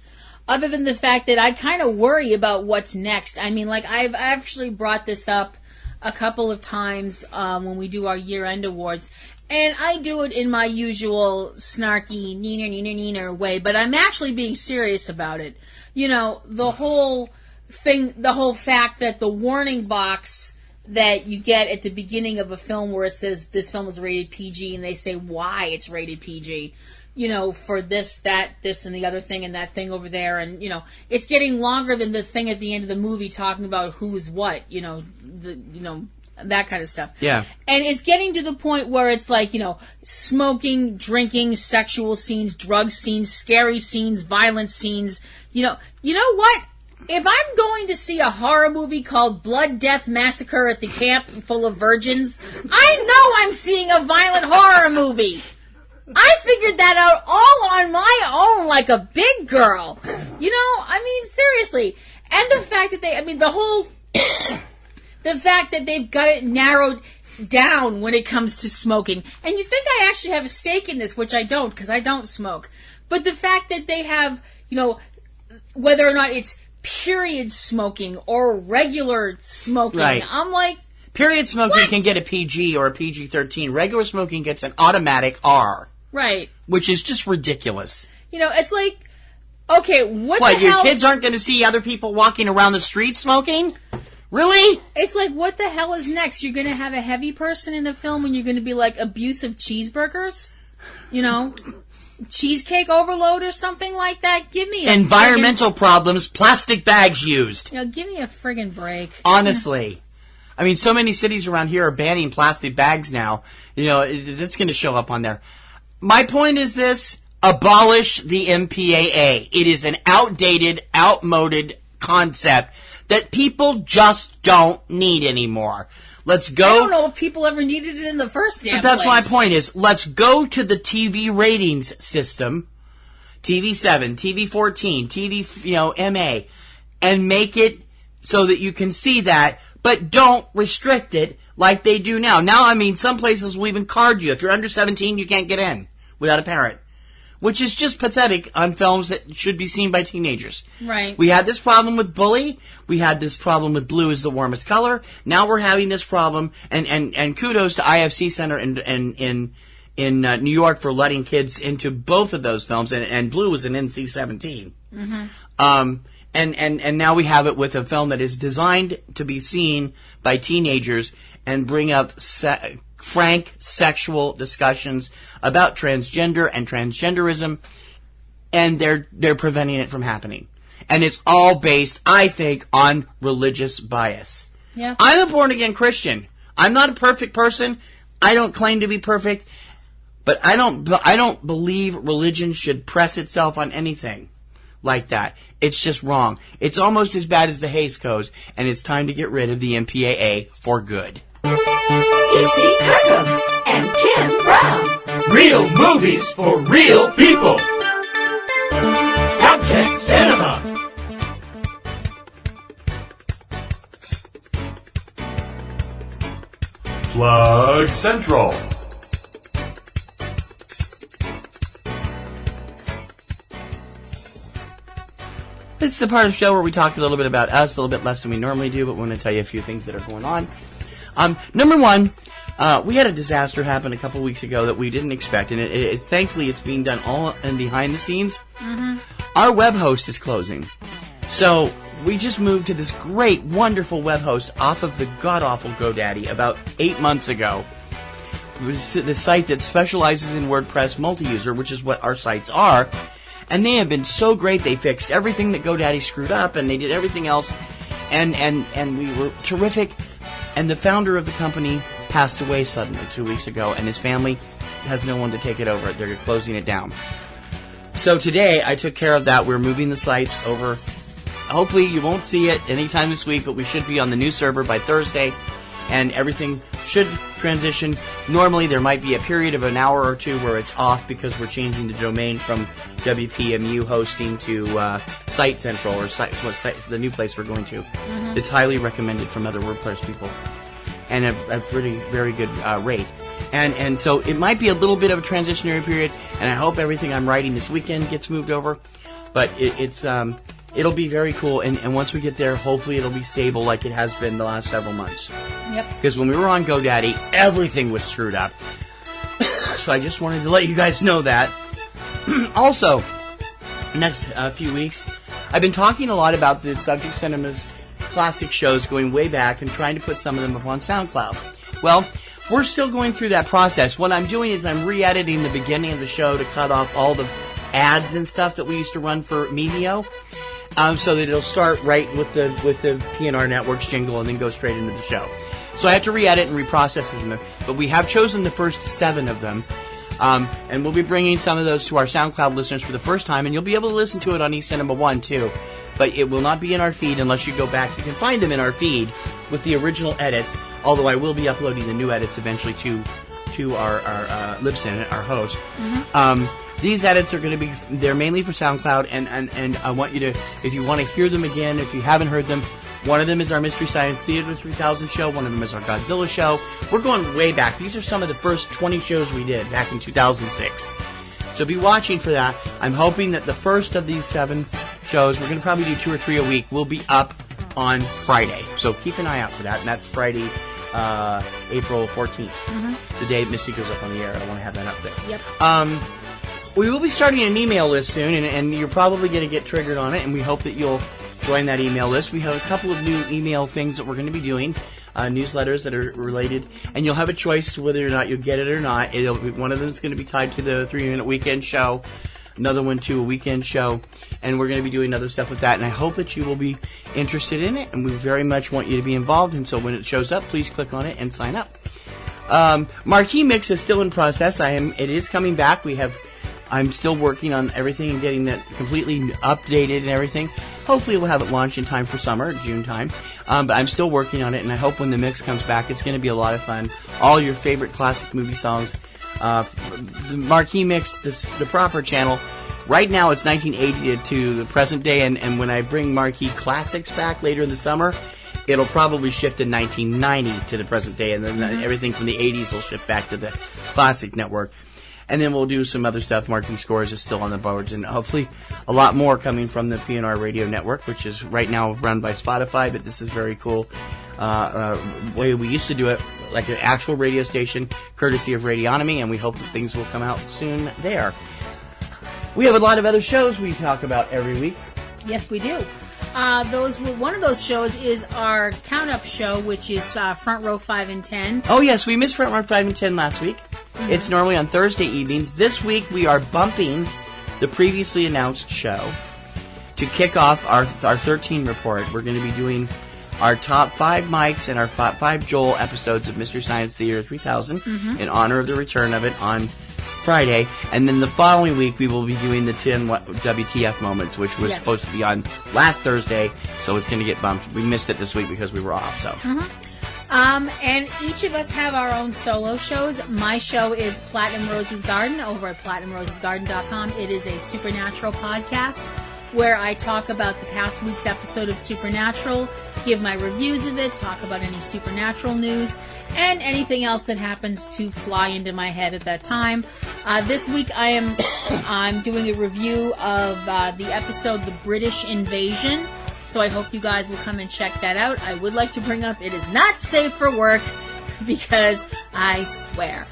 other than the fact that I kind of worry about what's next. I mean, like, I've actually brought this up a couple of times when we do our year-end awards. And I do it in my usual snarky, neener way, but I'm actually being serious about it. The whole fact that the warning box that you get at the beginning of a film where it says this film is rated PG, and they say why it's rated PG, for this, that, this, and the other thing, and that thing over there, and, it's getting longer than the thing at the end of the movie talking about who's what, that kind of stuff. Yeah. And it's getting to the point where it's like, smoking, drinking, sexual scenes, drug scenes, scary scenes, violent scenes. You know what? If I'm going to see a horror movie called Blood, Death, Massacre at the Camp Full of Virgins, I know I'm seeing a violent horror movie. I figured that out all on my own like a big girl. Seriously. And the fact that the fact that they've got it narrowed down when it comes to smoking. And you think I actually have a stake in this, which I don't, because I don't smoke. But the fact that they have, whether or not it's period smoking or regular smoking. Right. I'm like, period smoking can get a PG or a PG-13. Regular smoking gets an automatic R. Right. Which is just ridiculous. It's like, okay, what the hell? Your kids aren't going to see other people walking around the street smoking? Really? It's like, what the hell is next? You're going to have a heavy person in a film and you're going to be like abusive cheeseburgers? Cheesecake overload or something like that? Give me a environmental problems, plastic bags used. Give me a friggin' break. Honestly. I mean, so many cities around here are banning plastic bags now. It's going to show up on there. My point is this: abolish the MPAA. It is an outdated, outmoded concept that people just don't need anymore. Let's go. I don't know if people ever needed it in the first damn But that's place. my point is, let's go to the TV ratings system, TV7, TV14, TV, MA, and make it so that you can see that, but don't restrict it like they do now. Now, I mean, some places will even card you. If you're under 17, you can't get in without a parent. Which is just pathetic on films that should be seen by teenagers. Right. We had this problem with Bully. We had this problem with Blue is the Warmest Color. Now we're having this problem, and kudos to IFC Center in New York for letting kids into both of those films, and Blue was an NC-17. Mm-hmm. And now we have it with a film that is designed to be seen by teenagers and bring up frank sexual discussions about transgender and transgenderism, and they're preventing it from happening. And it's all based, I think, on religious bias. Yeah. I'm a born-again Christian. I'm not a perfect person. I don't claim to be perfect, but I don't believe religion should press itself on anything like that. It's just wrong. It's almost as bad as the Hays Codes, and it's time to get rid of the MPAA for good. T.C. Kirkham and Kim Brown. Real movies for real people. Subject Cinema. Plug Central. This is the part of the show where we talk a little bit about us, a little bit less than we normally do, but we want to tell you a few things that are going on. Number one, we had a disaster happen a couple weeks ago that we didn't expect, and thankfully it's being done all in behind the scenes. Mm-hmm. Our web host is closing. So we just moved to this great, wonderful web host off of the god-awful GoDaddy about 8 months ago. It was the site that specializes in WordPress multi-user, which is what our sites are. And they have been so great. They fixed everything that GoDaddy screwed up, and they did everything else. And we were terrific. And the founder of the company passed away suddenly 2 weeks ago, and his family has no one to take it over. They're closing it down. So today, I took care of that. We're moving the sites over. Hopefully, you won't see it anytime this week, but we should be on the new server by Thursday, and everything should transition. Normally, there might be a period of an hour or two where it's off because we're changing the domain from WPMU hosting to Site Central, or the new place we're going to. Mm-hmm. It's highly recommended from other WordPress people, and a pretty very good rate. And so it might be a little bit of a transitionary period, and I hope everything I'm writing this weekend gets moved over. But it'll be very cool, and once we get there, hopefully it'll be stable like it has been the last several months. Yep. Because when we were on GoDaddy, everything was screwed up. So I just wanted to let you guys know that. Also, the next few weeks, I've been talking a lot about the Subject Cinema's classic shows going way back and trying to put some of them up on SoundCloud. Well, we're still going through that process. What I'm doing is I'm re-editing the beginning of the show to cut off all the ads and stuff that we used to run for Medio, so that it'll start right with the PNRNetworks jingle and then go straight into the show. So I have to re-edit and reprocess them, but we have chosen the first 7 of them, and we'll be bringing some of those to our SoundCloud listeners for the first time, and you'll be able to listen to it on eCinemaOne too, but it will not be in our feed unless you go back. You can find them in our feed with the original edits, although I will be uploading the new edits eventually to our Libsyn, our host. Mm-hmm. These edits are going to be, they're mainly for SoundCloud, and I want you to, if you want to hear them again, if you haven't heard them, one of them is our Mystery Science Theater 3000 show, one of them is our Godzilla show. We're going way back. These are some of the first 20 shows we did back in 2006. So be watching for that. I'm hoping that the first of these 7 shows. We're going to probably do 2 or 3 a week. We'll be up on Friday. So keep an eye out for that. And that's Friday, April 14th. The day Misty goes up on the air. I want to have that up there. Yep. We will be starting an email list soon, and you're probably going to get triggered on it, and we hope that you'll join that email list. We have a couple of new email things that we're going to be doing, newsletters that are related, and you'll have a choice whether or not you'll get it or not. One of them is going to be tied to the 3-minute weekend show, another one to a weekend show, and we're going to be doing other stuff with that, and I hope that you will be interested in it, and we very much want you to be involved, and so when it shows up, please click on it and sign up. Marquee Mix is still in process. It is coming back. I'm still working on everything and getting it completely updated and everything. Hopefully we'll have it launched in time for summer, June time. But I'm still working on it, and I hope when the mix comes back, it's going to be a lot of fun. All your favorite classic movie songs. The Marquee Mix, the proper channel, right now it's 1980 to the present day, and when I bring Marquee Classics back later in the summer, it'll probably shift to 1990 to the present day, and then everything from the 80s will shift back to the Classic Network. And then we'll do some other stuff. Marquee Scores is still on the boards, and hopefully a lot more coming from the PNR Radio Network, which is right now run by Spotify, but this is very cool. Way we used to do it, like an actual radio station, courtesy of Radionomy, and we hope that things will come out soon there. We have a lot of other shows we talk about every week. Yes, we do. One of those shows is our count-up show, which is Front Row 5 and 10. Oh, yes, we missed Front Row 5 and 10 last week. Mm-hmm. It's normally on Thursday evenings. This week, we are bumping the previously announced show to kick off our 13 report. We're going to be doing our top 5 mics and our 5 Joel episodes of Mystery Science Theater 3000 in honor of the return of it on Friday, and then the following week we will be doing the 10 WTF moments, which was supposed to be on last Thursday, so it's going to get bumped. We missed it this week because we were off. So, and each of us have our own solo shows. My show is Platinum Rose's Garden over at PlatinumRosesGarden.com. It is a supernatural podcast where I talk about the past week's episode of Supernatural, give my reviews of it, talk about any supernatural news, and anything else that happens to fly into my head at that time. This week I'm doing a review of the episode The British Invasion, so I hope you guys will come and check that out. I would like to bring up it is not safe for work because I swear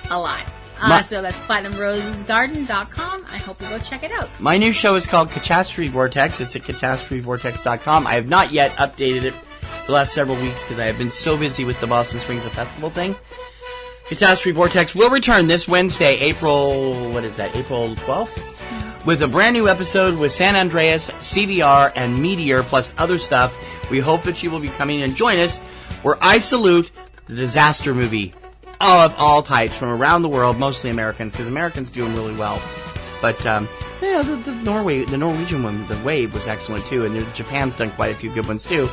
a lot. So that's PlatinumRosesGarden.com. I hope you go check it out. My new show is called Catastrophe Vortex. It's at CatastropheVortex.com. I have not yet updated it the last several weeks because I have been so busy with the Boston Springs Festival thing. Catastrophe Vortex will return this Wednesday, April 12th, with a brand new episode with San Andreas, CBR, and Meteor, plus other stuff. We hope that you will be coming and join us, where I salute the disaster movie of all types from around the world, mostly Americans, because Americans do them really well. But the Norwegian one, The Wave, was excellent too, and Japan's done quite a few good ones too.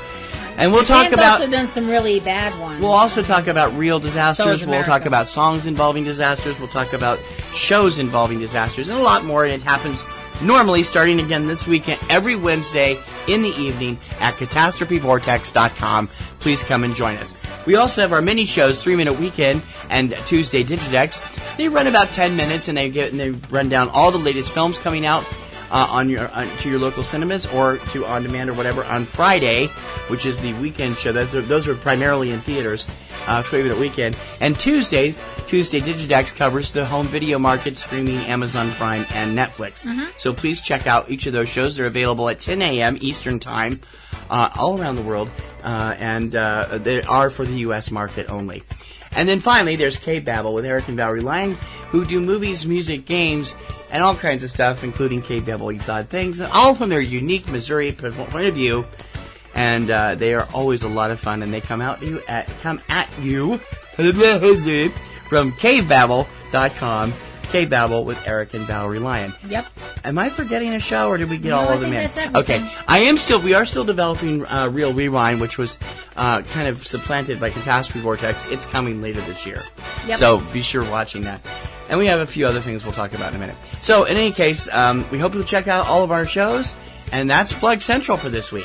And we'll talk about. Also done some really bad ones. We'll also talk about real disasters. So we'll talk about songs involving disasters. We'll talk about shows involving disasters, and a lot more. And it happens normally starting again this weekend, every Wednesday in the evening at CatastropheVortex.com. Please come and join us. We also have our mini shows, 3-Minute Weekend and Tuesday Digidex. They run about 10 minutes, and they run down all the latest films coming out to your local cinemas or to on demand or whatever on Friday, which is the weekend show. Those are primarily in theaters. 3-Minute Weekend. And Tuesday Digidex covers the home video market, streaming Amazon Prime and Netflix. So please check out each of those shows. They're available at 10 a.m. Eastern Time all around the world, and they are for the U.S. market only. And then finally, there's Cavebabble with Eric and Valerie Lang, who do movies, music, games, and all kinds of stuff, including Cavebabble Eats Odd Things, all from their unique Missouri point of view. And they are always a lot of fun, and they come at you from Cavebabble.com. Cavebabble with Eric and Valerie Lyon. Yep. Am I forgetting a show, or did we get all of them in? That's everything. Okay. We are still developing Real Rewind, which was kind of supplanted by Catastrophe Vortex. It's coming later this year. Yep. So be sure watching that. And we have a few other things we'll talk about in a minute. So in any case, we hope you'll check out all of our shows, and that's Plug Central for this week.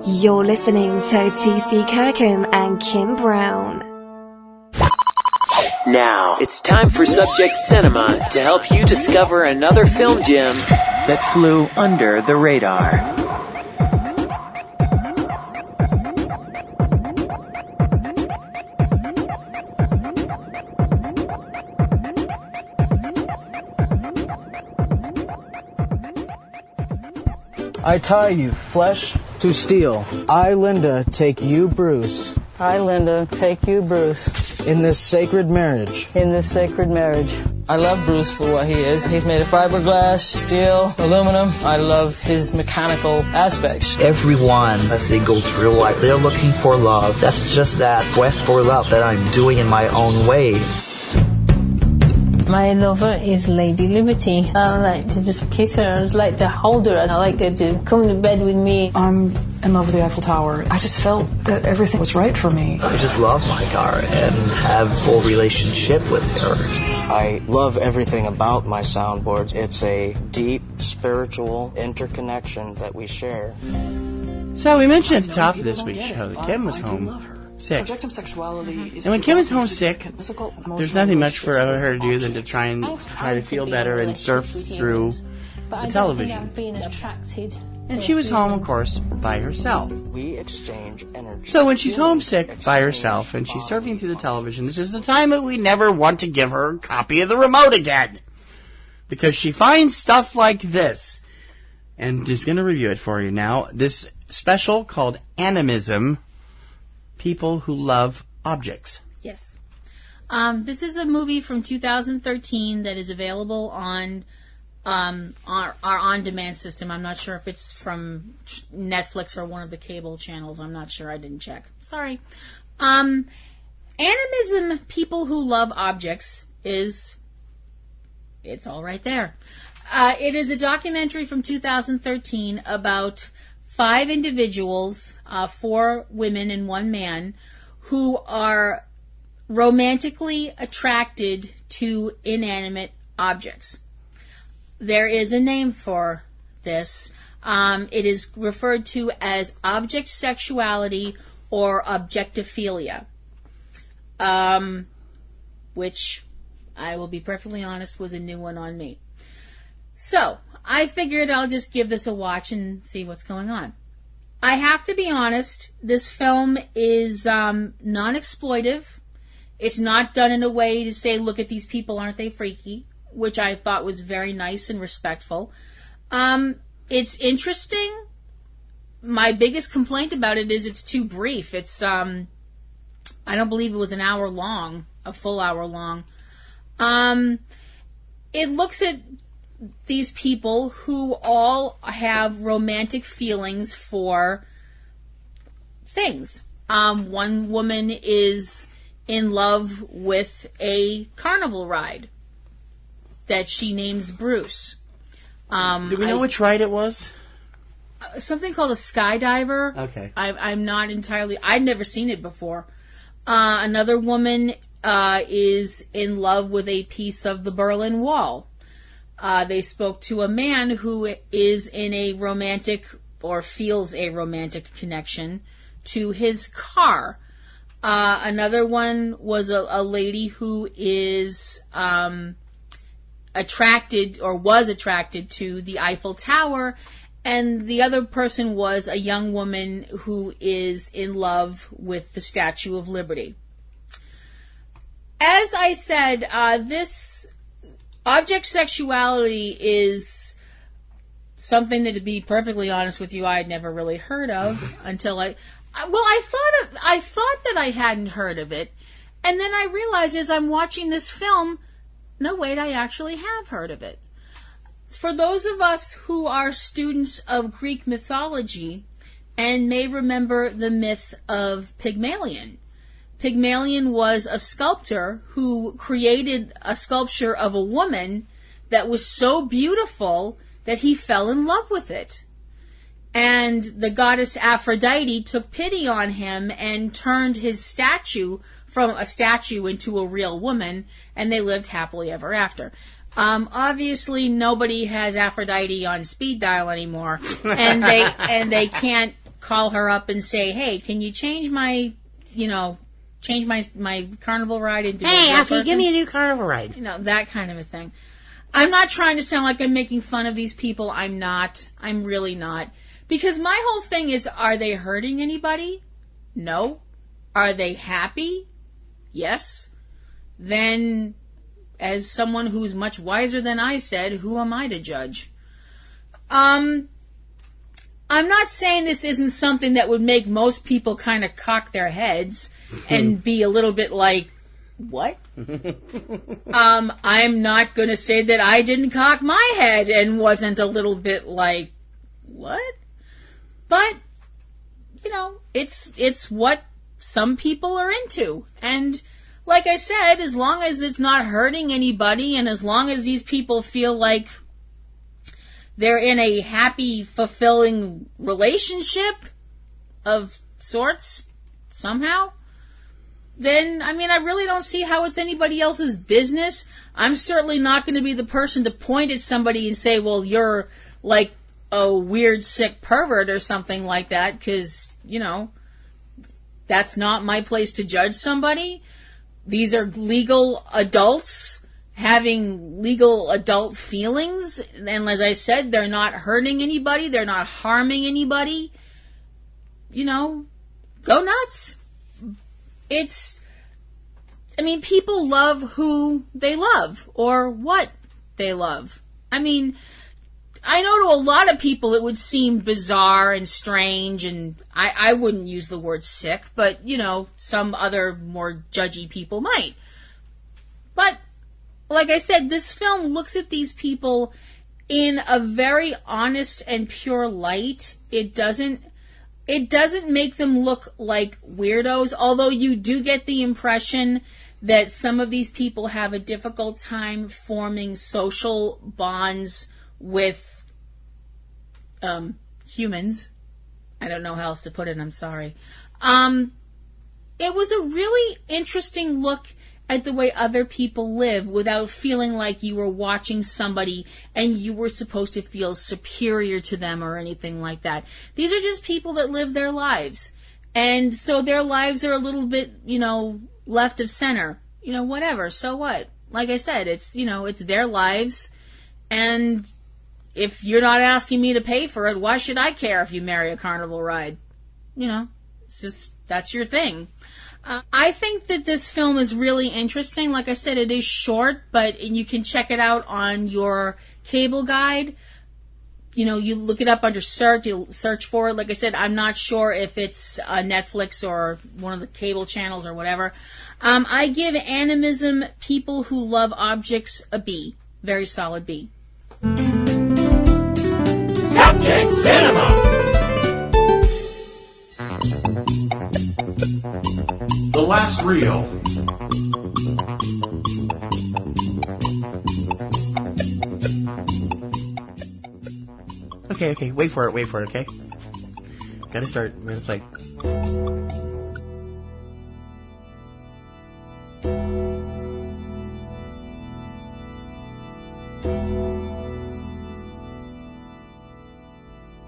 You're listening to T.C. Kirkham and Kim Brown. Now, it's time for Subject Cinema to help you discover another film gem that flew under the radar. I tie you, flesh to steel. I, Linda, take you, Bruce. I, Linda, take you, Bruce. In this sacred marriage. In this sacred marriage. I love Bruce for what he is. He's made of fiberglass, steel, aluminum. I love his mechanical aspects. Everyone, as they go through life, they're looking for love. That's just that quest for love that I'm doing in my own way. My lover is Lady Liberty. I like to just kiss her. I like to hold her. I like her to come to bed with me. I'm in love with the Eiffel Tower. I just felt that everything was right for me. I just love my car and have a full relationship with her. I love everything about my soundboards. It's a deep spiritual interconnection that we share. So we mentioned at the top of this week's show that Kim was home sick. And when Kim is homesick, there's nothing much for her to do than to try to feel better and surf through the television. And she was home, of course, by herself. We exchange energy. So when she's homesick by herself and she's surfing through the television, this is the time that we never want to give her a copy of the remote again. Because she finds stuff like this. And just going to review it for you now. This special called Animism. People who love objects. Yes. This is a movie from 2013 that is available on our on-demand system. I'm not sure if it's from Netflix or one of the cable channels. I'm not sure. I didn't check. Sorry. Animism, People Who Love Objects, it's all right there. It is a documentary from 2013 about 5 individuals, 4 women and 1 man, who are romantically attracted to inanimate objects. There is a name for this. It is referred to as object sexuality or objectophilia, which, I will be perfectly honest, was a new one on me. So, I figured I'll just give this a watch and see what's going on. I have to be honest, this film is non-exploitive. It's not done in a way to say, look at these people, aren't they freaky? Which I thought was very nice and respectful. It's interesting. My biggest complaint about it is it's too brief. It's, I don't believe it was an hour long, a full hour long. It looks at these people who all have romantic feelings for things. One woman is in love with a carnival ride that she names Bruce. Do we know which ride it was? Something called a skydiver. Okay. I'm not entirely... I'd never seen it before. Another woman is in love with a piece of the Berlin Wall. They spoke to a man who is in a romantic, or feels a romantic connection to his car. Another one was a lady who is attracted, or was attracted to the Eiffel Tower, and the other person was a young woman who is in love with the Statue of Liberty. As I said, this object sexuality is something that, to be perfectly honest with you, I had never really heard of until I thought that I hadn't heard of it, and then I realized as I'm watching this film, no, wait, I actually have heard of it. For those of us who are students of Greek mythology and may remember the myth of Pygmalion, Pygmalion was a sculptor who created a sculpture of a woman that was so beautiful that he fell in love with it. And the goddess Aphrodite took pity on him and turned his statue from a statue into a real woman, and they lived happily ever after. Obviously, nobody has Aphrodite on speed dial anymore, and they can't call her up and say, "Hey, can you change my, change my carnival ride into hey, a real Alfie, person. give me a new carnival ride. You know, that kind of a thing. I'm not trying to sound like I'm making fun of these people. I'm not. I'm really not. Because my whole thing is, are they hurting anybody? No. Are they happy? Yes. Then, as someone who's much wiser than I said, who am I to judge? I'm not saying this isn't something that would make most people kind of cock their heads and be a little bit like, what? I'm not going to say that I didn't cock my head and wasn't a little bit like, what? But, you know, it's what some people are into. And like I said, as long as it's not hurting anybody and as long as these people feel like they're in a happy, fulfilling relationship of sorts, somehow, then, I mean, I really don't see how it's anybody else's business. I'm certainly not going to be the person to point at somebody and say, well, you're like a weird, sick pervert or something like that, because, you know, that's not my place to judge somebody. These are legal adults having legal adult feelings, and as I said, they're not hurting anybody, they're not harming anybody. You know, go nuts. I mean, people love who they love, or what they love. I mean, I know to a lot of people it would seem bizarre and strange, and I wouldn't use the word sick, but, you know, some other more judgy people might. But, like I said, this film looks at these people in a very honest and pure light. It doesn't make them look like weirdos, although you do get the impression that some of these people have a difficult time forming social bonds with humans. I don't know how else to put it, I'm sorry. It was a really interesting look at the way other people live without feeling like you were watching somebody and you were supposed to feel superior to them or anything like that. These are just people that live their lives. And so their lives are a little bit, you know, left of center. You know, whatever. So what? Like I said, it's, you know, it's their lives. And if you're not asking me to pay for it, why should I care if you marry a carnival ride? You know, it's just, that's your thing. I think that this film is really interesting. Like I said, it is short, but you can check it out on your cable guide. You know, you look it up under search, you'll search for it. Like I said, I'm not sure if it's Netflix or one of the cable channels or whatever. I give Animism, People Who Love Objects, a B. Very solid B. Subject Cinema. The Last Reel. Okay, wait for it, okay? Gotta start, we're gonna play.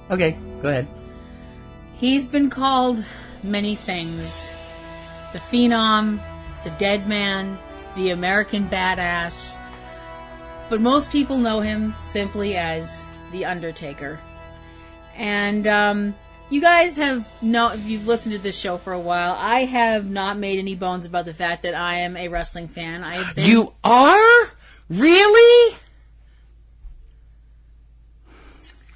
Okay, go ahead. He's been called many things. The Phenom, the Dead Man, the American Badass. But most people know him simply as The Undertaker. And you guys if you've listened to this show for a while, I have not made any bones about the fact that I am a wrestling fan. I have been... You are? Really?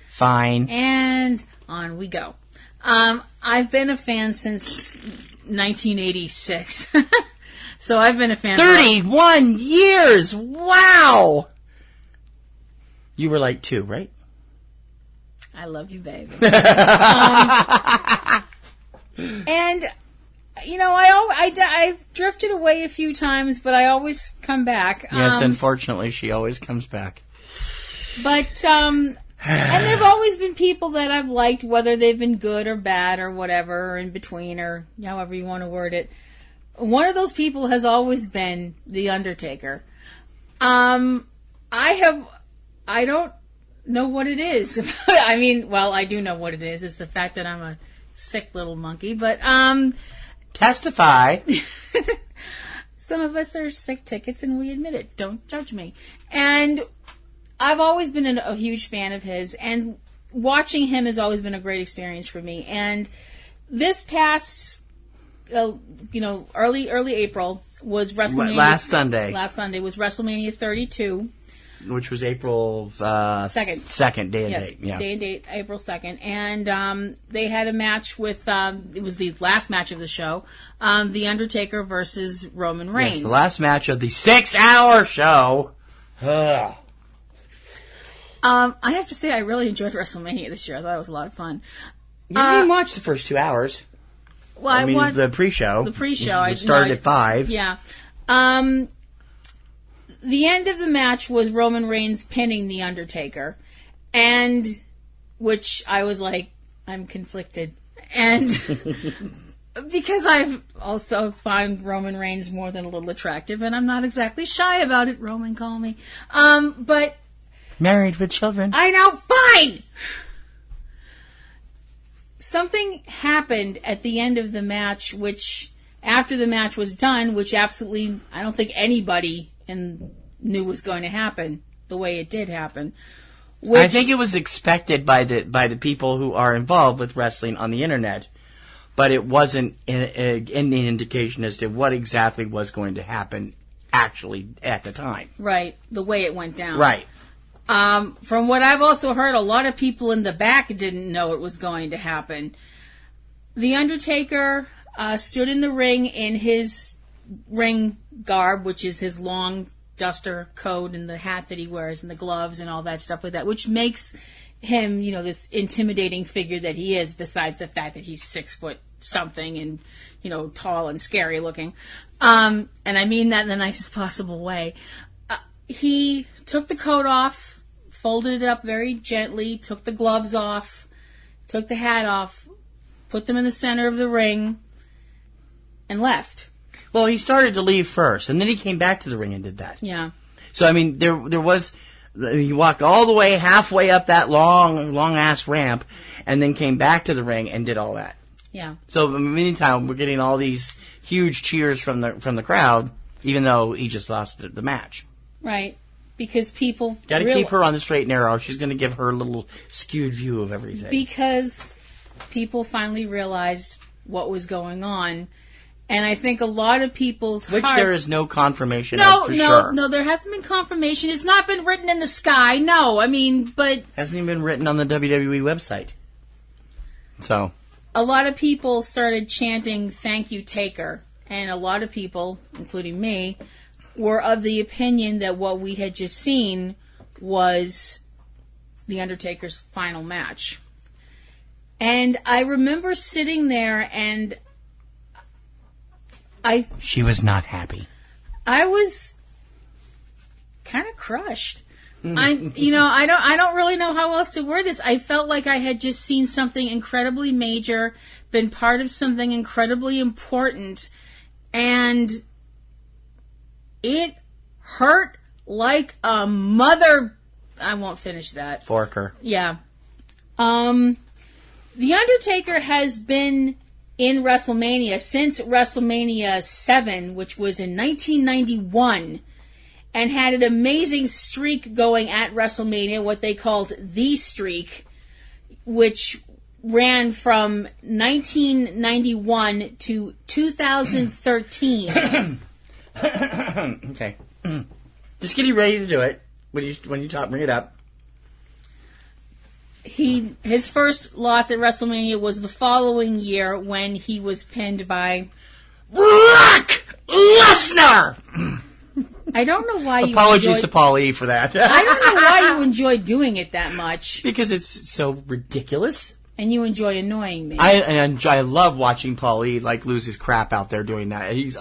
Fine. And on we go. I've been a fan since 1986. So I've been a fan 31 years! Wow! You were like 2, right? I love you, baby. And, you know, I've drifted away a few times, but I always come back. Yes, unfortunately, she always comes back. But, and there have always been people that I've liked, whether they've been good or bad or whatever, or in between, or however you want to word it. One of those people has always been The Undertaker. I don't know what it is. I mean, well, I do know what it is. It's the fact that I'm a sick little monkey. But Testify. Some of us are sick tickets, and we admit it. Don't judge me. And I've always been a huge fan of his, and watching him has always been a great experience for me. And this past, early April was WrestleMania. Last Sunday Was WrestleMania 32. Which was April 2nd. 2nd, day and date. Yeah. Day and date, April 2nd. And they had a match with, it was the last match of the show, The Undertaker versus Roman Reigns. Yes, the last match of the 6-hour show. I have to say, I really enjoyed WrestleMania this year. I thought it was a lot of fun. You didn't watch the first 2 hours. Well, I watched the pre-show. The pre-show. It started at 5. Yeah. The end of the match was Roman Reigns pinning The Undertaker, and which I was like, I'm conflicted. And because I've also find Roman Reigns more than a little attractive, and I'm not exactly shy about it. Roman, call me. But married with children. I know, fine! Something happened at the end of the match, which, after the match was done, which absolutely, I don't think anybody knew was going to happen the way it did happen. I think it was expected by the people who are involved with wrestling on the internet, but it wasn't any indication as to what exactly was going to happen actually at the time. Right, the way it went down. Right. From what I've also heard, a lot of people in the back didn't know it was going to happen. The Undertaker stood in the ring in his ring garb, which is his long duster coat and the hat that he wears and the gloves and all that stuff like that, which makes him, this intimidating figure that he is, besides the fact that he's 6 foot something and, tall and scary looking. And I mean that in the nicest possible way. He took the coat off, folded it up very gently, took the gloves off, took the hat off, put them in the center of the ring, and left. Well, he started to leave first, and then he came back to the ring and did that. Yeah. So, I mean, there was... He walked all the way, halfway up that long-ass ramp, and then came back to the ring and did all that. Yeah. So, in the meantime, we're getting all these huge cheers from the crowd, even though he just lost the match. Right. Because people... Got to keep her on the straight and narrow. She's going to give her a little skewed view of everything. Because people finally realized what was going on. And I think a lot of people's Which hearts... there is no confirmation of, for sure. No, there hasn't been confirmation. It's not been written in the sky. No, I mean, but... Hasn't even been written on the WWE website. So... A lot of people started chanting, "Thank you, Taker." And a lot of people, including me, were of the opinion that what we had just seen was The Undertaker's final match. And I remember sitting there and... She was not happy. I was kind of crushed. I don't really know how else to word this. I felt like I had just seen something incredibly major, been part of something incredibly important, and it hurt like a mother. I won't finish that. Forker. Yeah. The Undertaker has been in WrestleMania since WrestleMania 7, which was in 1991, and had an amazing streak going at WrestleMania, what they called the streak, which ran from 1991 to 2013. Okay. Just getting ready to do it when you talk, bring it up. His first loss at WrestleMania was the following year when he was pinned by Brock Lesnar. I don't know why you Apologies to Paul E. for that. I don't know why you enjoy doing it that much. Because it's so ridiculous. And you enjoy annoying me. I love watching Paul E. lose his crap out there doing that. He's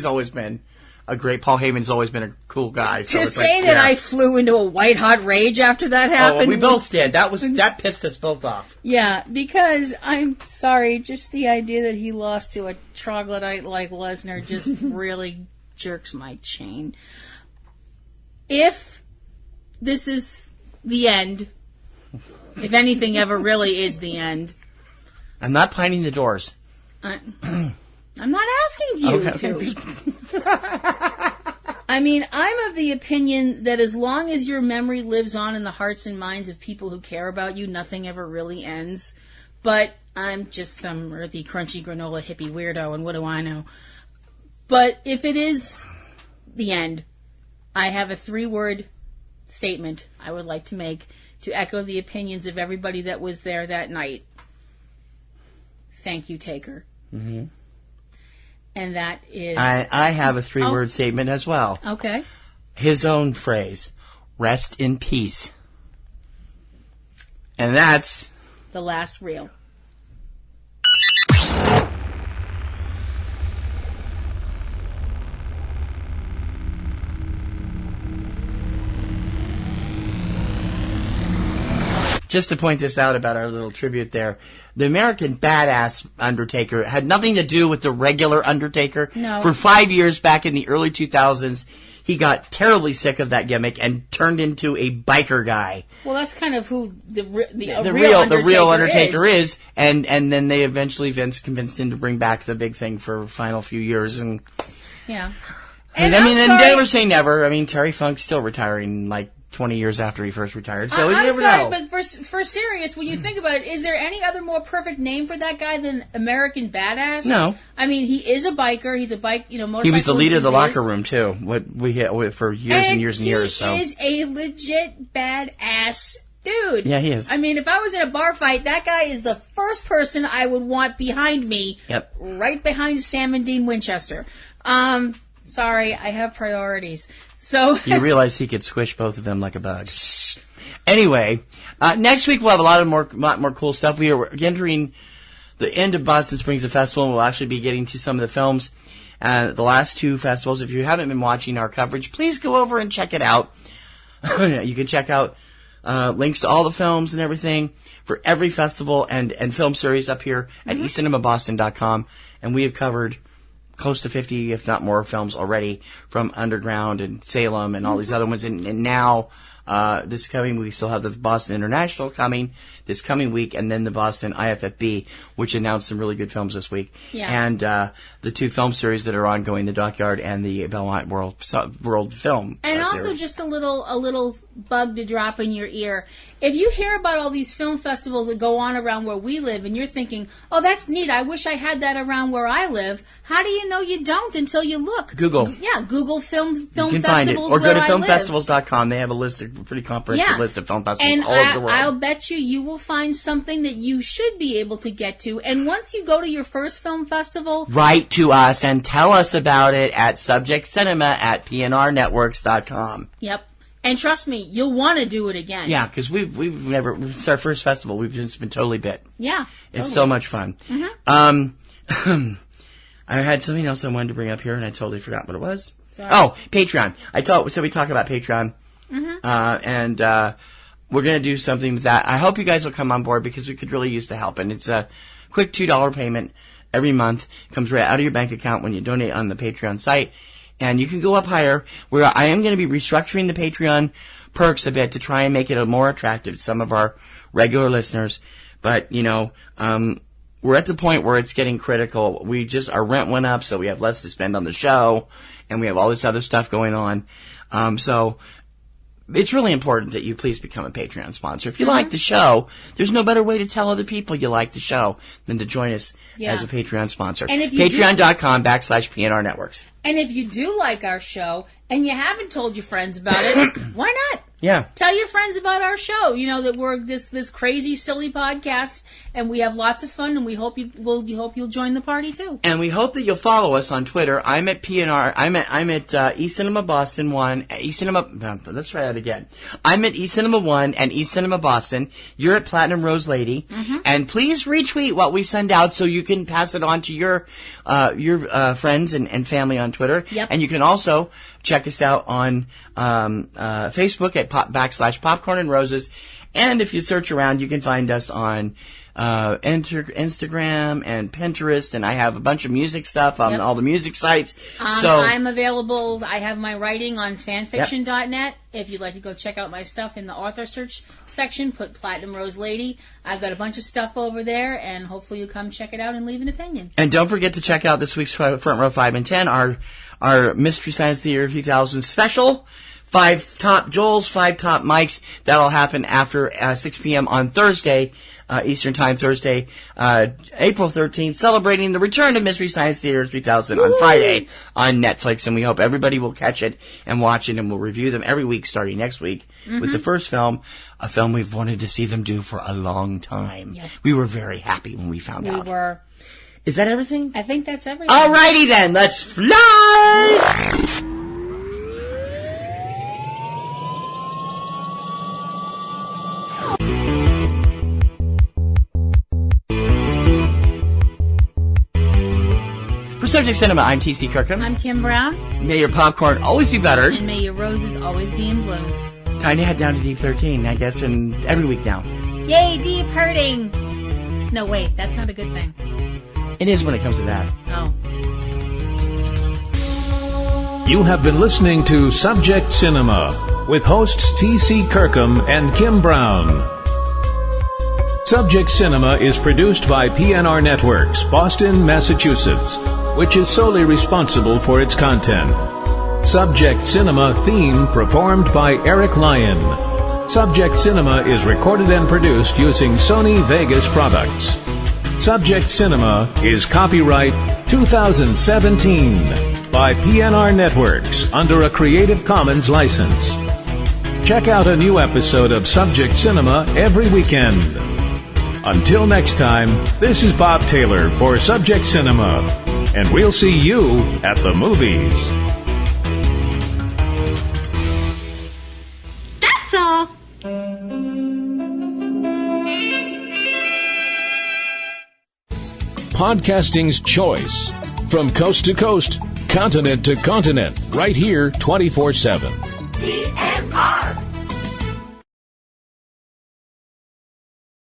always been a great... Paul Heyman's always been a cool guy. So to say that I flew into a white hot rage after that happened... Oh, we both did. That pissed us both off. Yeah, because I'm sorry, just the idea that he lost to a troglodyte like Lesnar just really jerks my chain. If this is the end, if anything ever really is the end... I'm not pining the doors. I'm not asking you to. I mean, I'm of the opinion that as long as your memory lives on in the hearts and minds of people who care about you, nothing ever really ends. But I'm just some earthy, crunchy granola hippie weirdo, and what do I know? But if it is the end, I have a 3-word statement I would like to make to echo the opinions of everybody that was there that night. Thank you, Taker. Mm-hmm. And that is... I have a 3-word statement as well. Okay. His own phrase, rest in peace. And that's... the last reel. Just to point this out about our little tribute there, the American Badass Undertaker had nothing to do with the regular Undertaker. No. For 5 years back in the early 2000s, he got terribly sick of that gimmick and turned into a biker guy. Well, that's kind of who the real Undertaker is. And then they eventually, Vince convinced him to bring back the big thing for the final few years. And yeah. And never say never. I mean, Terry Funk's still retiring, like, 20 years after he first retired, so you never know. But for serious, when you think about it, is there any other more perfect name for that guy than American Badass? No. I mean, he is a biker. He's a motorcycle. He was the leader of the locker room too. What we hit for years and years and years. So he is a legit badass dude. Yeah, he is. I mean, if I was in a bar fight, that guy is the first person I would want behind me. Yep. Right behind Sam and Dean Winchester. Sorry, I have priorities. So you realize he could squish both of them like a bug. Anyway, next week we'll have a lot more cool stuff. We are entering the end of Boston Springs Festival, and we'll actually be getting to some of the films. The last 2 festivals. If you haven't been watching our coverage, please go over and check it out. You can check out links to all the films and everything for every festival and film series up here at eCinemaBoston.com. And we have covered close to 50, if not more, films already from Underground and Salem and all these other ones. And now, this coming week, we still have the Boston International coming this coming week, and then the Boston IFFB, which announced some really good films this week. Yeah. And the 2 film series that are ongoing, the Dockyard and the Belmont World Film And also series. just a little bug to drop in your ear. If you hear about all these film festivals that go on around where we live, and you're thinking, oh, that's neat, I wish I had that around where I live, how do you know you don't until you look? Google. Yeah, Google film you can festivals find it. Or go to where I live. filmfestivals.com. They have a pretty comprehensive list of film festivals all over the world. I'll bet you will find something that you should be able to get to. And once you go to your first film festival, write to us and tell us about it at subjectcinema@PNRNetworks.com. Yep. And trust me, you'll want to do it again. Yeah, because it's our first festival. We've just been totally bit. Yeah. It's so much fun. Mm-hmm. I had something else I wanted to bring up here, and I totally forgot what it was. Sorry. Oh, Patreon. So we talk about Patreon. Mm-hmm. And we're going to do something with that. I hope you guys will come on board because we could really use the help. And it's a quick $2 payment every month. It comes right out of your bank account when you donate on the Patreon site. And you can go up higher, where I am going to be restructuring the Patreon perks a bit to try and make it more attractive to some of our regular listeners. But, we're at the point where it's getting critical. Our rent went up, so we have less to spend on the show, and we have all this other stuff going on. So it's really important that you please become a Patreon sponsor. If you like the show, there's no better way to tell other people you like the show than to join us as a Patreon sponsor. And if you Patreon.com/PNRNetworks. And if you do like our show and you haven't told your friends about it, why not? Yeah. Tell your friends about our show. That we're this crazy, silly podcast, and we have lots of fun, and we hope you'll join the party too. And we hope that you'll follow us on Twitter. I'm at PNR. I'm at eCinemaBoston 1. Let's try that again. I'm at eCinemaOne and eCinemaBoston. You're at Platinum Rose Lady. Mm-hmm. And please retweet what we send out so you can pass it on to your friends and family on Twitter. Yep. And you can also check us out on Facebook at /Popcorn and Roses. And if you search around, you can find us on Instagram and Pinterest, and I have a bunch of music stuff on all the music sites. So I'm available. I have my writing on fanfiction.net. If you'd like to go check out my stuff in the author search section, put Platinum Rose Lady. I've got a bunch of stuff over there, and hopefully you'll come check it out and leave an opinion. And don't forget to check out this week's Front Row 5 and 10, our Mystery Science Theater 3000 special. 5 top Joels, 5 top Mikes. That'll happen after 6 p.m. on Thursday, Eastern Time Thursday, April 13th, celebrating the return of Mystery Science Theater 3000 on Friday on Netflix. And we hope everybody will catch it and watch it, and we'll review them every week starting next week with the first film, a film we've wanted to see them do for a long time. Yep. We were very happy when we found out. We were. Is that everything? I think that's everything. Alrighty then, let's fly! For Subject Cinema, I'm T.C. Kirkham. I'm Kim Brown. May your popcorn always be buttered. And may your roses always be in bloom. Time to head down to Deep 13, I guess, and every week now. Yay, deep hurting! No, wait, that's not a good thing. It is when it comes to that. Oh. You have been listening to Subject Cinema with hosts T.C. Kirkham and Kim Brown. Subject Cinema is produced by PNRNetworks, Boston, Massachusetts, which is solely responsible for its content. Subject Cinema theme performed by Eric Lyon. Subject Cinema is recorded and produced using Sony Vegas products. Subject Cinema is copyright 2017 by PNRNetworks under a Creative Commons license. Check out a new episode of Subject Cinema every weekend. Until next time, this is Bob Taylor for Subject Cinema, and we'll see you at the movies. That's all. Podcasting's choice. From coast to coast, continent to continent, right here 24/7.